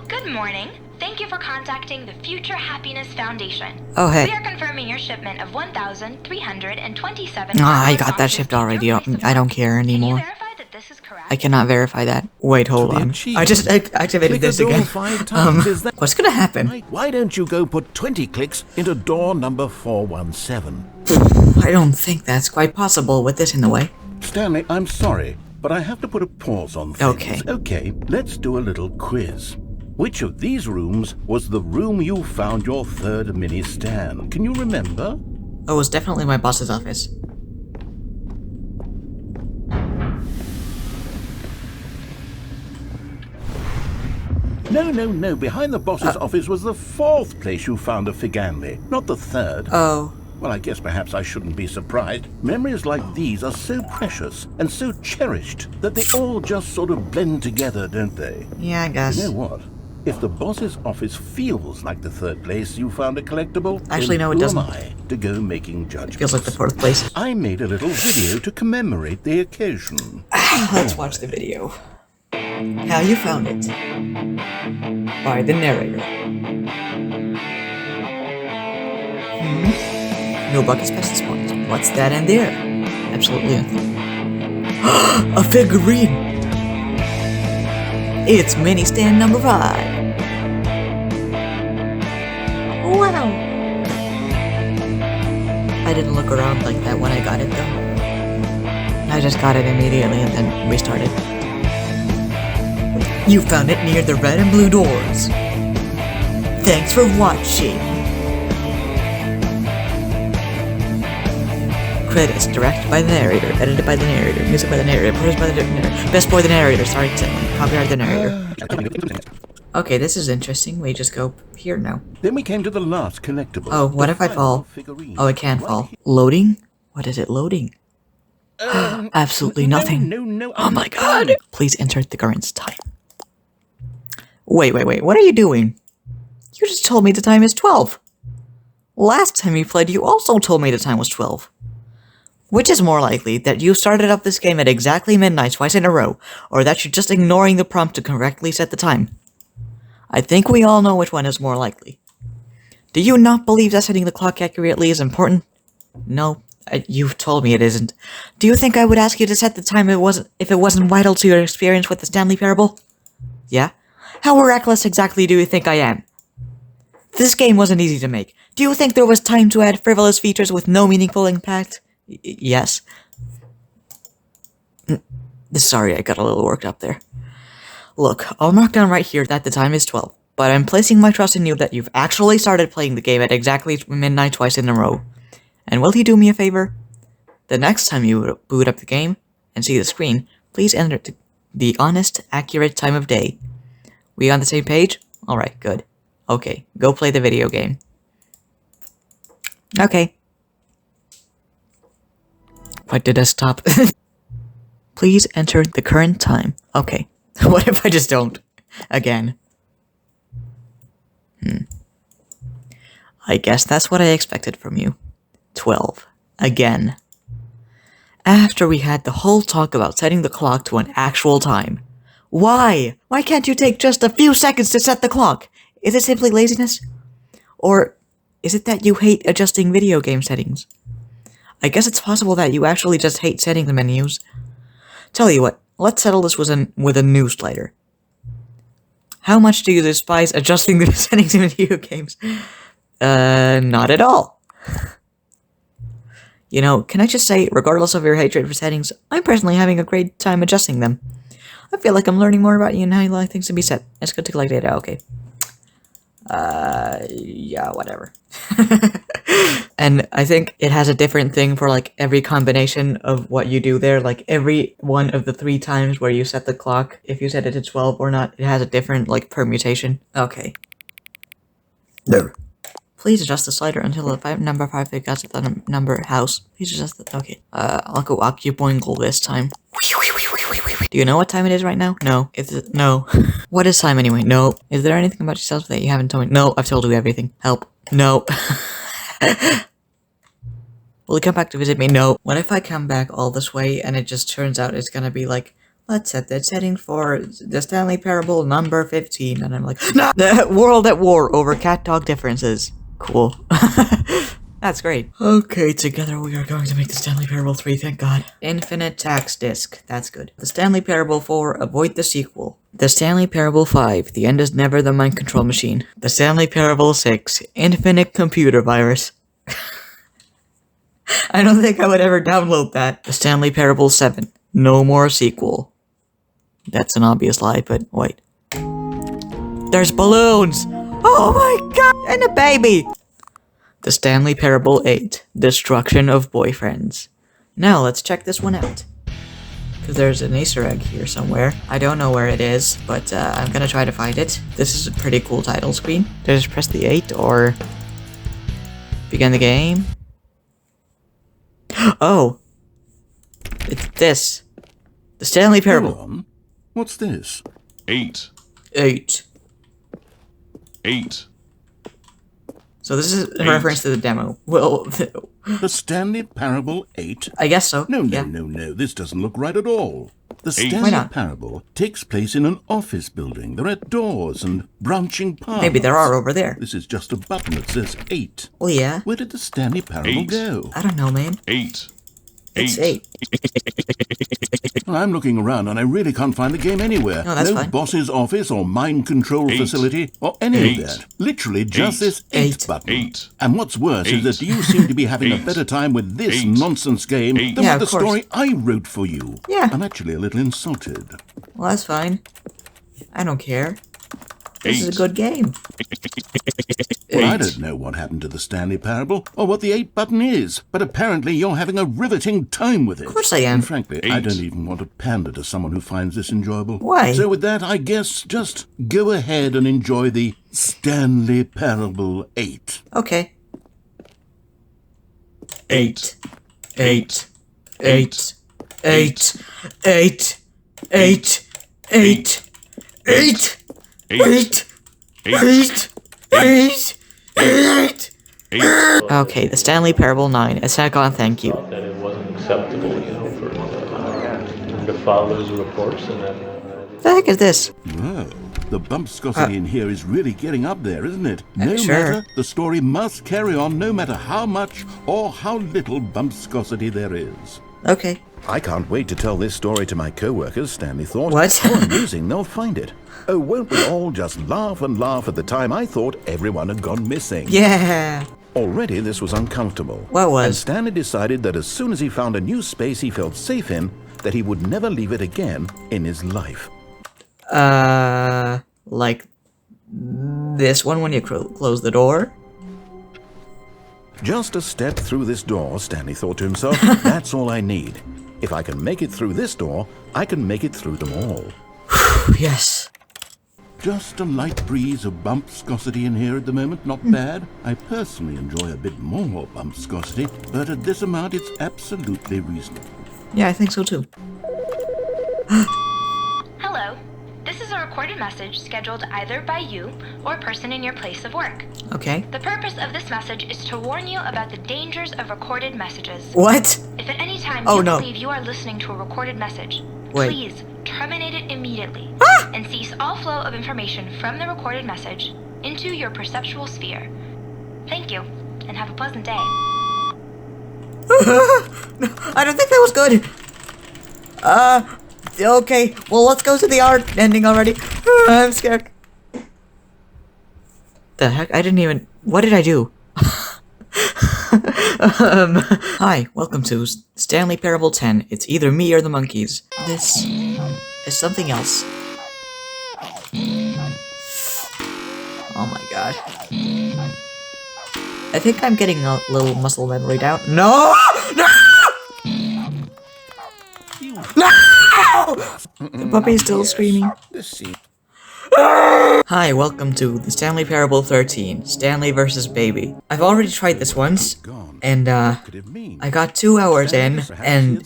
Good morning. Thank you for contacting the Future Happiness Foundation.
Oh, hey.
We are confirming your shipment of 1,327.
I got that shipped already. I don't care
Can you
anymore.
verify that this is correct?
I cannot verify that. Wait, hold on. I just activated this again.
5 times. Is that...
What's gonna happen?
Why don't you go put 20 clicks into door number 417?
I don't think that's quite possible with this in the way.
Stanley, I'm sorry, but I have to put a pause on things.
Okay.
Okay, let's do a little quiz. Which of these rooms was the room you found your third mini stand? Can you remember?
Oh, it was definitely my boss's office.
No. Behind the boss's office was the 4th place you found a Figanley, not the 3rd.
Oh.
Well, I guess perhaps I shouldn't be surprised. Memories like these are so precious and so cherished that they all just sort of blend together, don't they?
Yeah, I guess.
You know what? If the boss's office feels like the 3rd place you found a collectible,
Actually,
then
no, it
who
doesn't.
am I to go making judgments?
It feels like the 4th place.
I made a little video to commemorate the occasion.
Let's watch the video. How You Found It. By the narrator. No buckets past this point. What's that in there? Absolutely nothing. A figurine! It's mini stand number 5. Wow! I didn't look around like that when I got it though. I just got it immediately and then restarted. You found it near the red and blue doors. Thanks for watching. Credits directed by the narrator, edited by the narrator, music by the narrator, produced by the narrator, best boy the narrator, sorry, copyright the narrator. Okay, this is interesting. We just go here now.
Then we came to the last collectible.
Oh, what if I fall? Oh, I can't fall. Loading? What is it loading? Absolutely nothing.
No.
Oh my god! Please enter the current time. Wait. What are you doing? You just told me the time is 12. Last time you played, you also told me the time was 12. Which is more likely, that you started up this game at exactly midnight twice in a row, or that you're just ignoring the prompt to correctly set the time? I think we all know which one is more likely. Do you not believe that setting the clock accurately is important? No, you've told me it isn't. Do you think I would ask you to set the time if it wasn't vital to your experience with the Stanley Parable? Yeah? How reckless exactly do you think I am? This game wasn't easy to make. Do you think there was time to add frivolous features with no meaningful impact? Yes. Sorry, I got a little worked up there. Look, I'll mark down right here that the time is 12, but I'm placing my trust in you that you've actually started playing the game at exactly midnight twice in a row. And will you do me a favor? The next time you boot up the game and see the screen, please enter the honest, accurate time of day. We on the same page? Alright, good. Okay, go play the video game. Okay. What did I stop? Please enter the current time. Okay. What if I just don't? Again. I guess that's what I expected from you. 12. Again. After we had the whole talk about setting the clock to an actual time. Why? Why can't you take just a few seconds to set the clock? Is it simply laziness? Or is it that you hate adjusting video game settings? I guess it's possible that you actually just hate setting the menus. Tell you what, let's settle this with a new slider. How much do you despise adjusting the settings in video games? Not at all. You know, can I just say, regardless of your hatred for settings, I'm personally having a great time adjusting them. I feel like I'm learning more about you and how you like things to be set. It's good to collect data, okay. Yeah, whatever. And I think it has a different thing for, like, every combination of what you do there. Like, every one of the 3 times where you set the clock, if you set it to 12 or not, it has a different, like, permutation. Okay.
There.
Please adjust the slider until the number 5 figures at the number house. Please adjust the... Okay. I'll go Occupyingle this time. Do you know what time it is right now? No. No. What is time anyway? No. Is there anything about yourself that you haven't told me? No, I've told you everything. Help. No. Will you come back to visit me? No. What if I come back all this way and it just turns out it's gonna be like, let's set the setting for the Stanley Parable number 15, and I'm like, nah! The world at war over cat-dog differences. Cool. That's great. Okay, together we are going to make the Stanley Parable 3, thank God. Infinite tax disc. That's good. The Stanley Parable 4, avoid the sequel. The Stanley Parable 5, the end is never the mind control machine. The Stanley Parable 6, infinite computer virus. I don't think I would ever download that. The Stanley Parable 7, no more sequel. That's an obvious lie, but wait. There's balloons! Oh my god! And a baby! The Stanley Parable 8, Destruction of Boyfriends. Now let's check this one out. Because there's an Easter egg here somewhere. I don't know where it is, but I'm gonna try to find it. This is a pretty cool title screen. Did I just press the 8 or... begin the game? Oh! It's this. The Stanley Parable.
Hold on. What's this?
8.
8.
8.
So this is a reference to the demo. Well,
The Stanley Parable 8?
I guess so.
No,
yeah.
this doesn't look right at all. The
Why
Stanley
not?
Parable takes place in an office building. There are doors and branching paths.
Maybe there are over there.
This is just a button that says 8.
Well, yeah.
Where did the Stanley Parable
8.
go?
I don't know, man.
8.
It's 8.
I'm looking around and I really can't find the game anywhere.
No, that's
no
fine.
boss's office or mind control facility or any of that. Literally just this 8 button. And what's worse is that you seem to be having a better time with this nonsense game than
Yeah,
with the
of course.
story I wrote for you.
Yeah.
I'm actually a little insulted.
Well, that's fine. I don't care. This is a good game.
Well, I don't know what happened to the Stanley Parable or what the 8 button is, but apparently you're having a riveting time with it.
Of course I am.
And frankly, I don't even want to pander to someone who finds this enjoyable.
Why?
So with that, I guess just go ahead and enjoy the Stanley Parable 8.
Okay. 8. 8. 8. 8. 8. 8. 8. 8. 8. 8. 8. 8. Okay, the Stanley Parable 9. Attack on thank you.
That it wasn't acceptable, for to follow those reports, and then.
The heck is this?
Whoa, the bumpscosity in here is really getting up there, isn't it? No
Sure.
matter, the story must carry on no matter how much or how little bumpscosity there is.
Okay.
I can't wait to tell this story to my co-workers, Stanley thought.
What?
How amusing they'll find it. Oh, won't we all just laugh and laugh at the time I thought everyone had gone missing?
Yeah.
Already this was uncomfortable.
What was?
And Stanley decided that as soon as he found a new space he felt safe in, that he would never leave it again in his life.
Like this one when you close the door?
Just a step through this door, Stanley thought to himself, that's all I need. If I can make it through this door, I can make it through them all.
Yes.
Just a light breeze of bumpscosity in here at the moment, not bad. I personally enjoy a bit more bumpscosity, but at this amount it's absolutely reasonable.
Yeah, I think so too.
Hello. This is a recorded message scheduled either by you or a person in your place of work.
Okay.
The purpose of this message is to warn you about the dangers of recorded messages.
What?
If at any time
Oh,
you
no.
believe you are listening to a recorded message,
Wait.
please terminate it immediately
Ah!
and cease all flow of information from the recorded message into your perceptual sphere. Thank you, and have a pleasant day.
No, I don't think that was good. Okay. Well, let's go to the art ending already. I'm scared. The heck? I didn't even... What did I do? Hi, welcome to Stanley Parable 10. It's either me or the monkeys. This is something else. Oh my god. I think I'm getting a little muscle memory down. No! No! No! The puppy's still screaming. Hi, welcome to the Stanley Parable 13, Stanley vs. Baby. I've already tried this once, and I got 2 hours in, and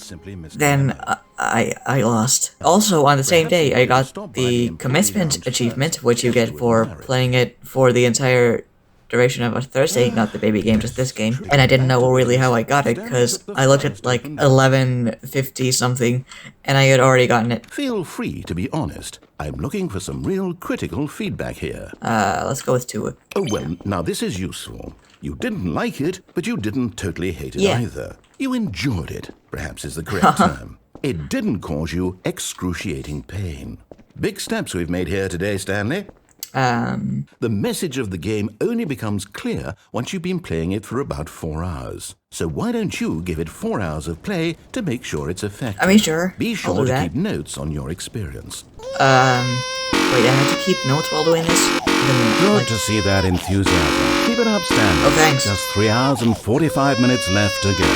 then I lost. Also, on the same day, I got the commencement achievement, which you get for playing it for the entire duration of a Thursday, not the baby game, just this game. And I didn't know really how I got it, because I looked at like 11:50 something, and I had already gotten it.
Feel free to be honest. I'm looking for some real critical feedback here.
Let's go with 2.
Oh, well, now this is useful. You didn't like it, but you didn't totally hate it either. You enjoyed it, perhaps is the correct term. It didn't cause you excruciating pain. Big steps we've made here today, Stanley. The message of the game only becomes clear once you've been playing it for about 4 hours. So why don't you give it 4 hours of play to make sure it's effective?
I mean, sure.
Be
I'll
sure
do
to
that.
keep notes on your experience.
Wait, I have to keep notes while doing this?
Good to see that enthusiasm. Keep it up, Stanley.
Oh, thanks.
Just 3 hours and 45 minutes left to go.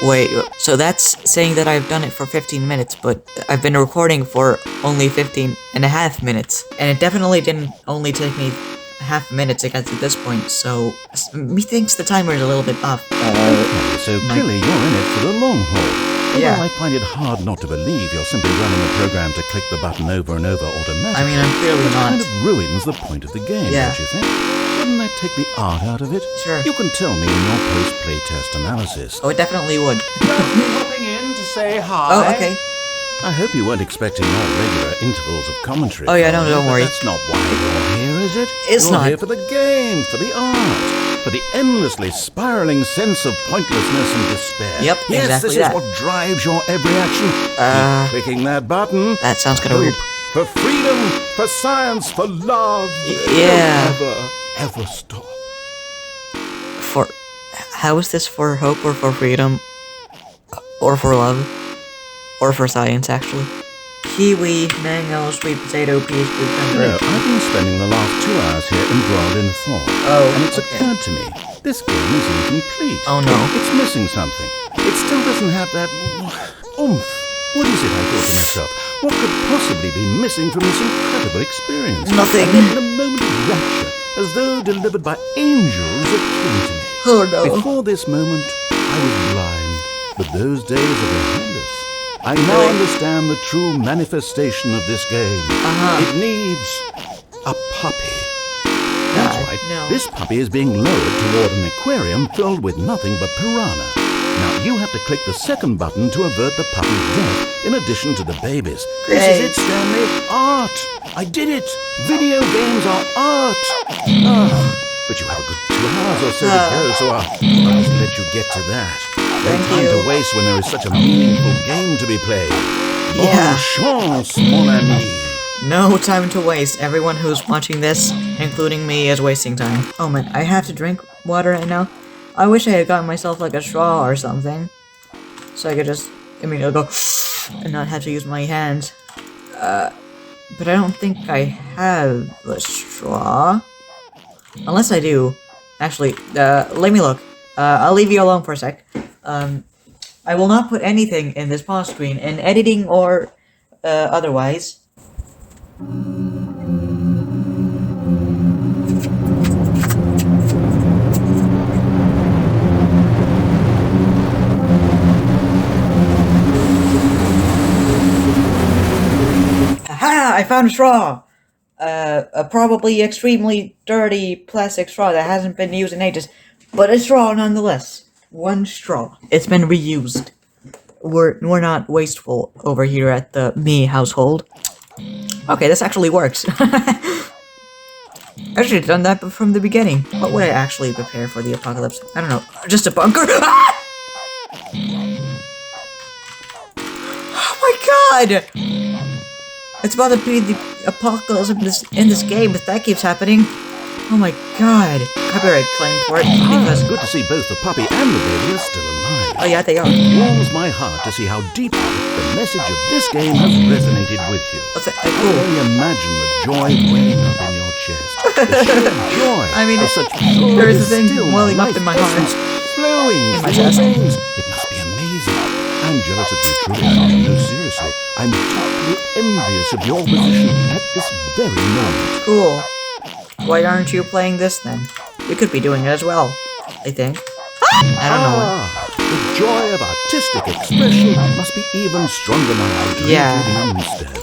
Wait, so that's saying that I've done it for 15 minutes, but I've been recording for only 15 and a half minutes. And it definitely didn't only take me half a minute to get to this point, so methinks the timer is a little bit off.
Okay, so clearly you're in it for the long haul.
Yeah.
Although I find it hard not to believe you're simply running a program to click the button over and over automatically.
I mean, I'm clearly
It
not.
kind of ruins the point of the game,
Yeah.
don't you think? Wouldn't that take the art out of it?
Sure.
You can tell me in your post-play test analysis.
Oh, it definitely would.
Popping in to say hi.
Oh, okay.
I hope you weren't expecting more regular intervals of commentary.
Oh, yeah, no,
from me,
don't
but
worry.
That's not why you're here, is it?
It's
you're
not.
here for the game, for the art. for the endlessly spiraling sense of pointlessness and despair.
Yep,
yes,
exactly
this is what drives your every action. Keep clicking that button.
That sounds kind of weird.
For freedom, for science, for love.
Yeah.
Don't ever stop.
How is this for hope or for freedom? Or for love? Or for science, actually? Kiwi, mango, sweet potato, peach, cucumber.
No, I've been spending the last 2 hours here embroiled in thought.
Oh,
and it's occurred to me, this game is incomplete.
Oh no.
It's missing something. It still doesn't have that oomph. What is it, I thought to myself? What could possibly be missing from this incredible experience?
Nothing.
And then in a moment of rapture, as though delivered by angels, it came to me.
Oh no.
Before this moment, I was blind, but those days are behind us. I now understand the true manifestation of this game. It needs a puppy. That's right.
No.
This puppy is being lowered toward an aquarium filled with nothing but piranha. Now you have to click the second button to avert the puppy's death, in addition to the baby's. This is it, Stanley. Art. I did it. Video games are art. But you have a good 2 hours or so to go, so I'll just let you get to that. No time to waste when there is such a meaningful game to be played. Bonne chance, mon ami.
No time to waste. Everyone who's watching this, including me, is wasting time. Oh man, I have to drink water right now. I wish I had gotten myself like a straw or something. So I could just, I'll go and not have to use my hands. But I don't think I have a straw. Unless I do. Actually, let me look. I'll leave you alone for a sec. I will not put anything in this pause screen in editing or otherwise. Aha! I found a straw! A probably extremely dirty plastic straw that hasn't been used in ages, but a straw nonetheless. One straw. It's been reused. We're not wasteful over here at the me household. Okay, this actually works. I should have done that from the beginning. What would I actually prepare for the apocalypse? I don't know. Just a bunker? Ah! Oh my god! It's about to be the apocalypse in this game if that keeps happening. Oh my god. Copyright claim for it because...
Good to see both the puppy and the baby are still alive.
Oh yeah, they are.
It warms my heart to see how deeply the message of this game has resonated with you.
Cool.
I can only imagine the joy welling up in your chest. The sheer joy of such
there is a thing welling up in my heart.
Flowing
in my
through
chest.
your veins. It must be amazing. I'm jealous of you, truly. No, seriously. I'm deeply envious of your position at this very moment.
Cool. Why aren't you playing this then? You could be doing it as well, I think. I don't know.
The joy of artistic expression must be even stronger now to include instead.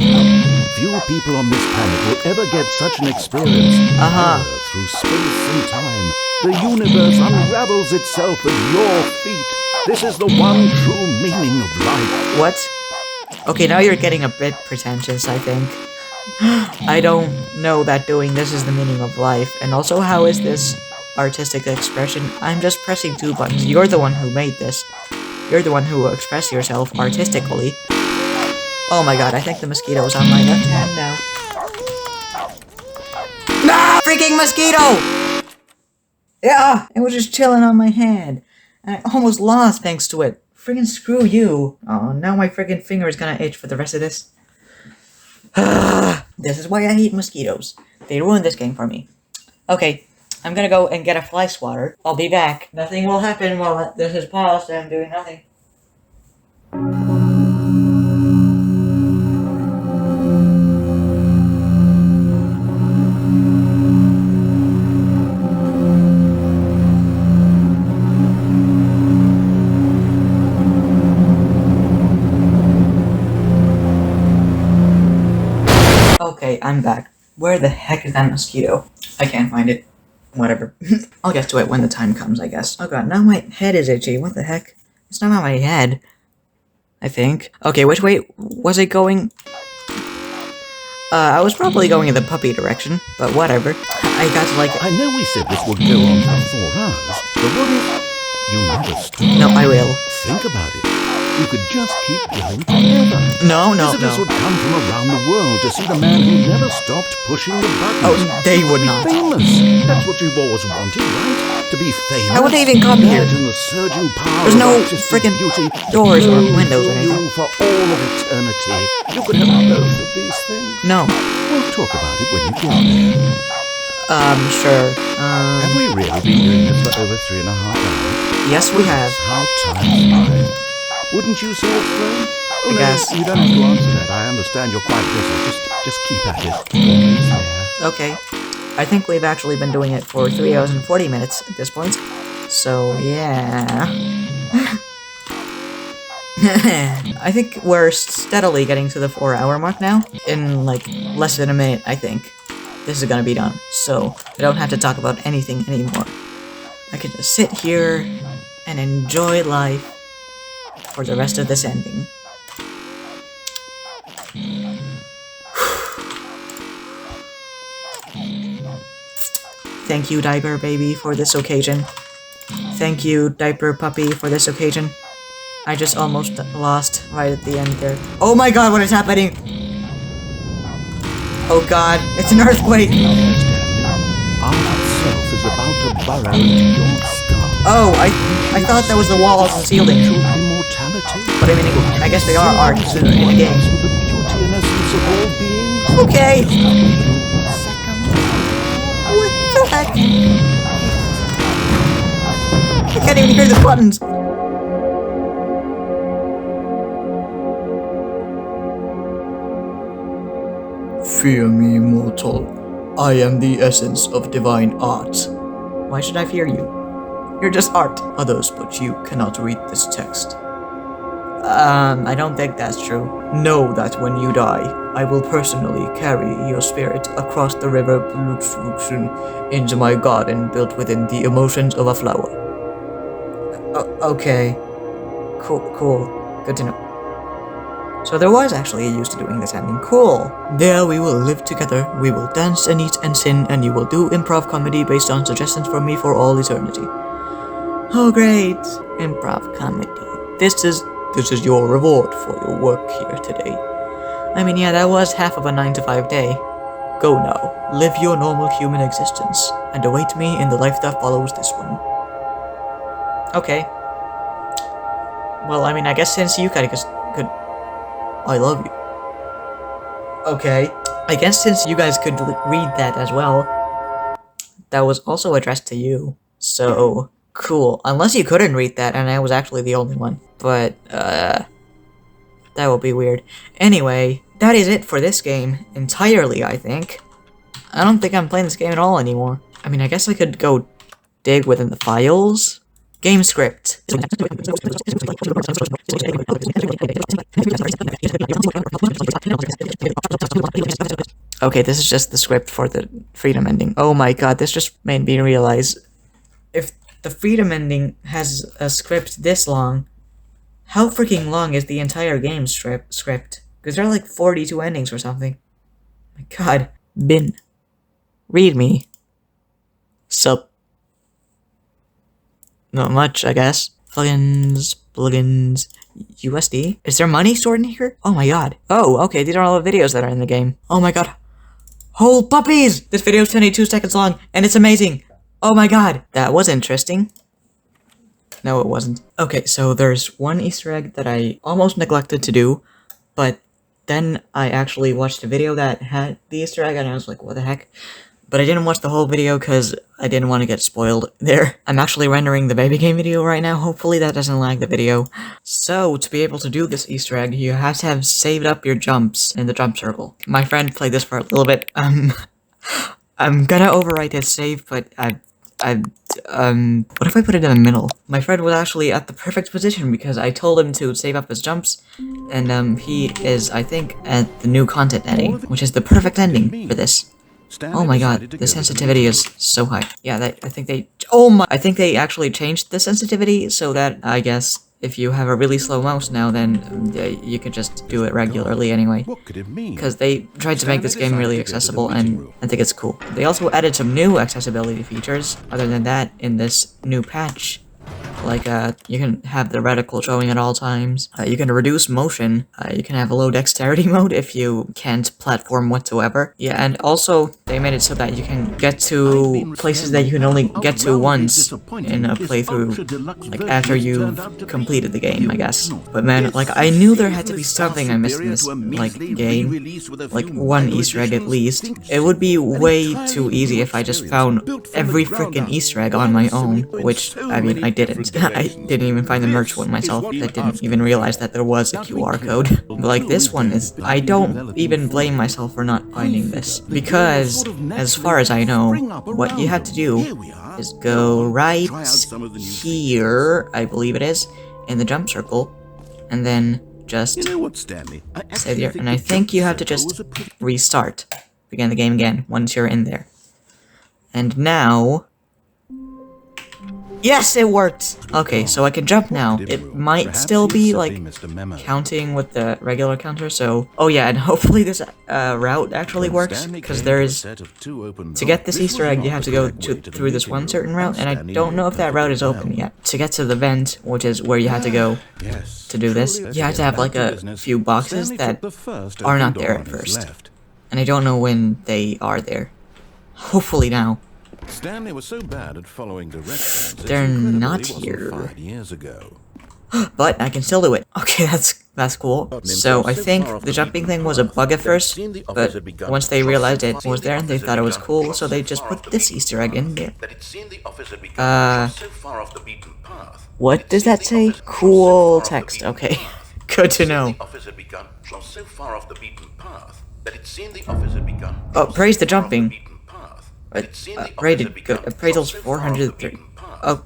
Few people on this planet will ever get such an experience. Through space and time, the universe unravels itself at your feet. This is the one true meaning of life.
What? Okay, now you're getting a bit pretentious, I think. I don't know that doing this is the meaning of life. And also, how is this artistic expression? I'm just pressing 2 buttons. You're the one who made this. You're the one who will express yourself artistically. Oh my god, I think the mosquito is on my left hand now. No! Freaking mosquito! Yeah, it was just chilling on my hand. And I almost lost thanks to it. Friggin' screw you. Oh, now my friggin' finger is gonna itch for the rest of this. This is why I hate mosquitoes. They ruined this game for me. Okay, I'm gonna go and get a fly swatter. I'll be back. Nothing will happen while this is paused and I'm doing nothing. Okay, I'm back. Where the heck is that mosquito? I can't find it. Whatever. I'll get to it when the time comes, I guess. Oh god, now my head is itchy. What the heck? It's not on my head. I think. Okay, which way was it going? I was probably going in the puppy direction, but whatever. I got to like...
I know we said this would go on for 4 hours, but what if you never stop?
No, I will.
Think about it. You could just keep going forever.
No.
Visitors would come from around the world to see the man who never stopped pushing the buttons.
Oh, they would not.
Famous. That's what you've always wanted, right? To be famous.
How would they even come here?
Imagine the surging power
There's no
of artistic
freaking
beauty
doors or
flowing
windows or
through you
anything.
for all of eternity. You could have both of these things.
No.
We'll talk about it when you get there.
Sure.
Have we really been doing this for over 3.5 hours?
Yes, we have.
How time flies. Wouldn't you say it's flown? Oh,
I
no,
guess.
you don't have to answer that. I understand you're quite busy. Just keep at it. Almost there.
Okay. I think we've actually been doing it for 3 hours and 40 minutes at this point. So, yeah. I think we're steadily getting to the 4-hour mark now. In, like, less than a minute, I think. This is gonna be done. So, I don't have to talk about anything anymore. I can just sit here and enjoy life for the rest of this ending. Thank you, Diaper Baby, for this occasion. Thank you, Diaper Puppy, for this occasion. I just almost lost right at the end there. Oh my god, what is happening? Oh god, it's an earthquake!
Art itself is about to burrow into your skull.
Oh, I thought that was the walls and ceiling.
Immortality.
But I mean, I guess they are art in a game.
With the beauty and essence of all beings.
Okay! What the heck? I can't even hear the buttons! Fear me, mortal. I am the essence of divine art. Why should I fear you? You're just art. Others but you cannot read this text. I don't think that's true. Know that when you die, I will personally carry your spirit across the river Deluxe into my garden built within the emotions of a flower. Okay. Cool. Good to know. So there was actually a use to doing this ending. Cool. There we will live together. We will dance and eat and sin, and you will do improv comedy based on suggestions from me for all eternity. Oh great. Improv comedy. This is your reward for your work here today. I mean, yeah, that was half of a 9-to-5 day. Go now, live your normal human existence, and await me in the life that follows this one. Okay. Well, I mean, I guess since you guys could... I love you. Okay. I guess since you guys could read that as well, that was also addressed to you. So, cool. Unless you couldn't read that and I was actually the only one. But, that would be weird. Anyway, that is it for this game. Entirely, I think. I don't think I'm playing this game at all anymore. I mean, I guess I could go dig within the files. Game script. Okay, this is just the script for the freedom ending. Oh my god, this just made me realize if the freedom ending has a script this long, how freaking long is the entire game script? Because there are like 42 endings or something. My god. Bin. Read me. Sup. Not much, I guess. Plugins. USD? Is there money stored in here? Oh my god. Oh, okay, these are all the videos that are in the game. Oh my god. Whole puppies! This video is 22 seconds long, and it's amazing! Oh my god. That was interesting. No, it wasn't. Okay, so there's one Easter egg that I almost neglected to do, but then I actually watched a video that had the Easter egg, and I was like, what the heck? But I didn't watch the whole video because I didn't want to get spoiled there. I'm actually rendering the baby game video right now. Hopefully that doesn't lag the video. So, to be able to do this Easter egg, you have to have saved up your jumps in the jump circle. My friend played this for a little bit. I'm gonna overwrite his save, but what if I put it in the middle? My friend was actually at the perfect position because I told him to save up his jumps, and he is, I think, at the new content ending, which is the perfect ending for this. Oh my god, the sensitivity is so high. Yeah, I think they actually changed the sensitivity so that, I guess, if you have a really slow mouse now, then you can just do it regularly anyway.
What could it mean?
Because they tried to make this game really accessible, and I think it's cool. They also added some new accessibility features, other than that, in this new patch. Like, you can have the reticle showing at all times. You can reduce motion. You can have a low dexterity mode if you can't platform whatsoever. Yeah, and also, they made it so that you can get to places that you can only get to once in a playthrough, like, after you've completed the game, I guess. But man, like, I knew there had to be something I missed in this, like, game. Like, one Easter egg at least. It would be way too easy if I just found every freaking Easter egg on my own, which, I mean, I didn't. I didn't even find the merch one myself. I didn't even realize that there was a QR code. But like this one is, I don't even blame myself for not finding this. Because, as far as I know, what you have to do is go right here, I believe it is, in the jump circle, and then just stay there. And I think you have to just restart. Begin the game again once you're in there. And now... Yes, it worked! Okay, so I can jump now. It might still be, like, counting with the regular counter, so... Oh yeah, and hopefully this route actually works, because there is... To get this Easter egg, you have to go through this one certain route, and I don't know if that route is open yet. To get to the vent, which is where you have to go to do this, you have to have, like, a few boxes that are not there at first. And I don't know when they are there. Hopefully now.
Stanley was so bad at following directions.
They're not here.
5 years ago.
But I can still do it. Okay, that's cool. So I think the jumping thing was a bug at first, but once they realized it was there, they thought it was cool, so they just put this Easter egg in there. What does that say? Cool text. Okay, good to know. Oh, praise the jumping. Rated good. Appraisal's 430. Oh.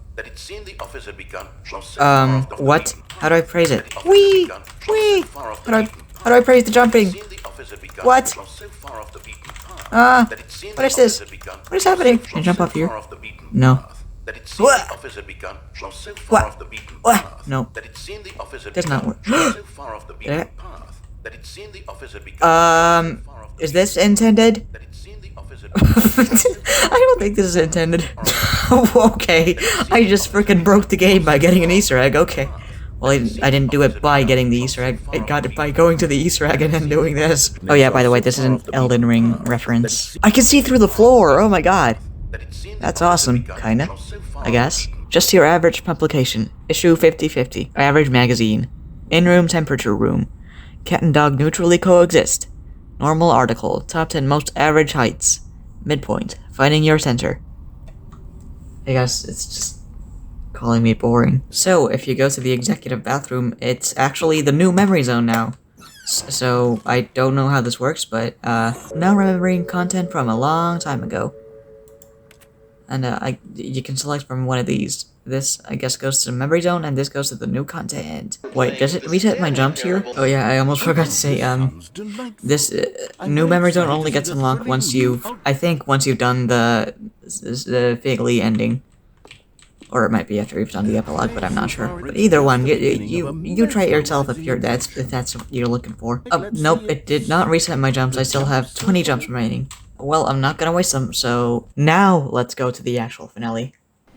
What? How do I praise it? Wee! Wee! How do I praise the jumping? What? What is this? What is happening? Can I jump off here? No. What? What? No. Does not work. Is this intended? I don't think this is intended. Okay, I just freaking broke the game by getting an Easter egg, okay. Well, I didn't do it by getting the Easter egg, I got it by going to the Easter egg and then doing this. Oh yeah, by the way, this is an Elden Ring reference. I can see through the floor, oh my god. That's awesome, kinda, I guess. Just your average publication, issue 50/50, average magazine. In-room temperature room. Cat and dog neutrally coexist. Normal article, top 10 most average heights. Midpoint, finding your center. I guess it's just calling me boring. So, if you go to the executive bathroom, it's actually the new memory zone now. So, I don't know how this works, but, now remembering content from a long time ago. And, you can select from one of these. This, I guess, goes to the memory zone, and this goes to the new content. Wait, does it reset my jumps here? Oh yeah, I almost forgot to say, this new memory zone only gets unlocked once you've, I think, once you've done the Figley ending. Or it might be after you've done the epilogue, but I'm not sure. But either one, you try it yourself if that's what you're looking for. Oh, nope, it did not reset my jumps. I still have 20 jumps remaining. Well, I'm not gonna waste them, so now let's go to the actual finale.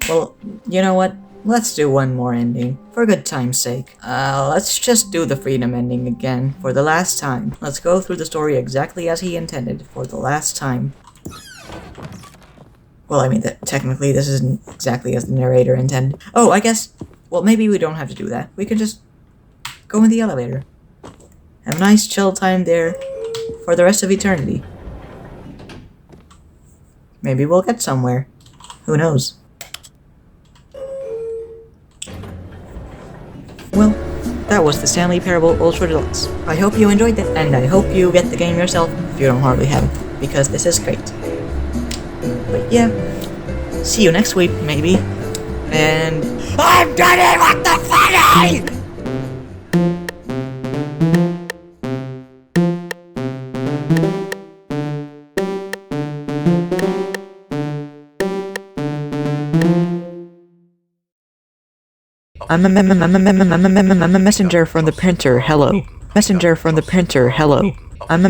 Well, you know what? Let's do one more ending, for good time's sake. Let's just do the freedom ending again, for the last time. Let's go through the story exactly as he intended, for the last time. Well, I mean, technically this isn't exactly as the narrator intended. Oh, I guess, well, maybe we don't have to do that. We can just go in the elevator. Have a nice chill time there, for the rest of eternity. Maybe we'll get somewhere. Who knows? Well, that was the Stanley Parable Ultra Deluxe. I hope you enjoyed it, and I hope you get the game yourself if you don't already have it, because this is great. But yeah, see you next week, maybe. And I'm done with the funny! I'm a messenger from the printer. Hello. Messenger from the printer. Hello.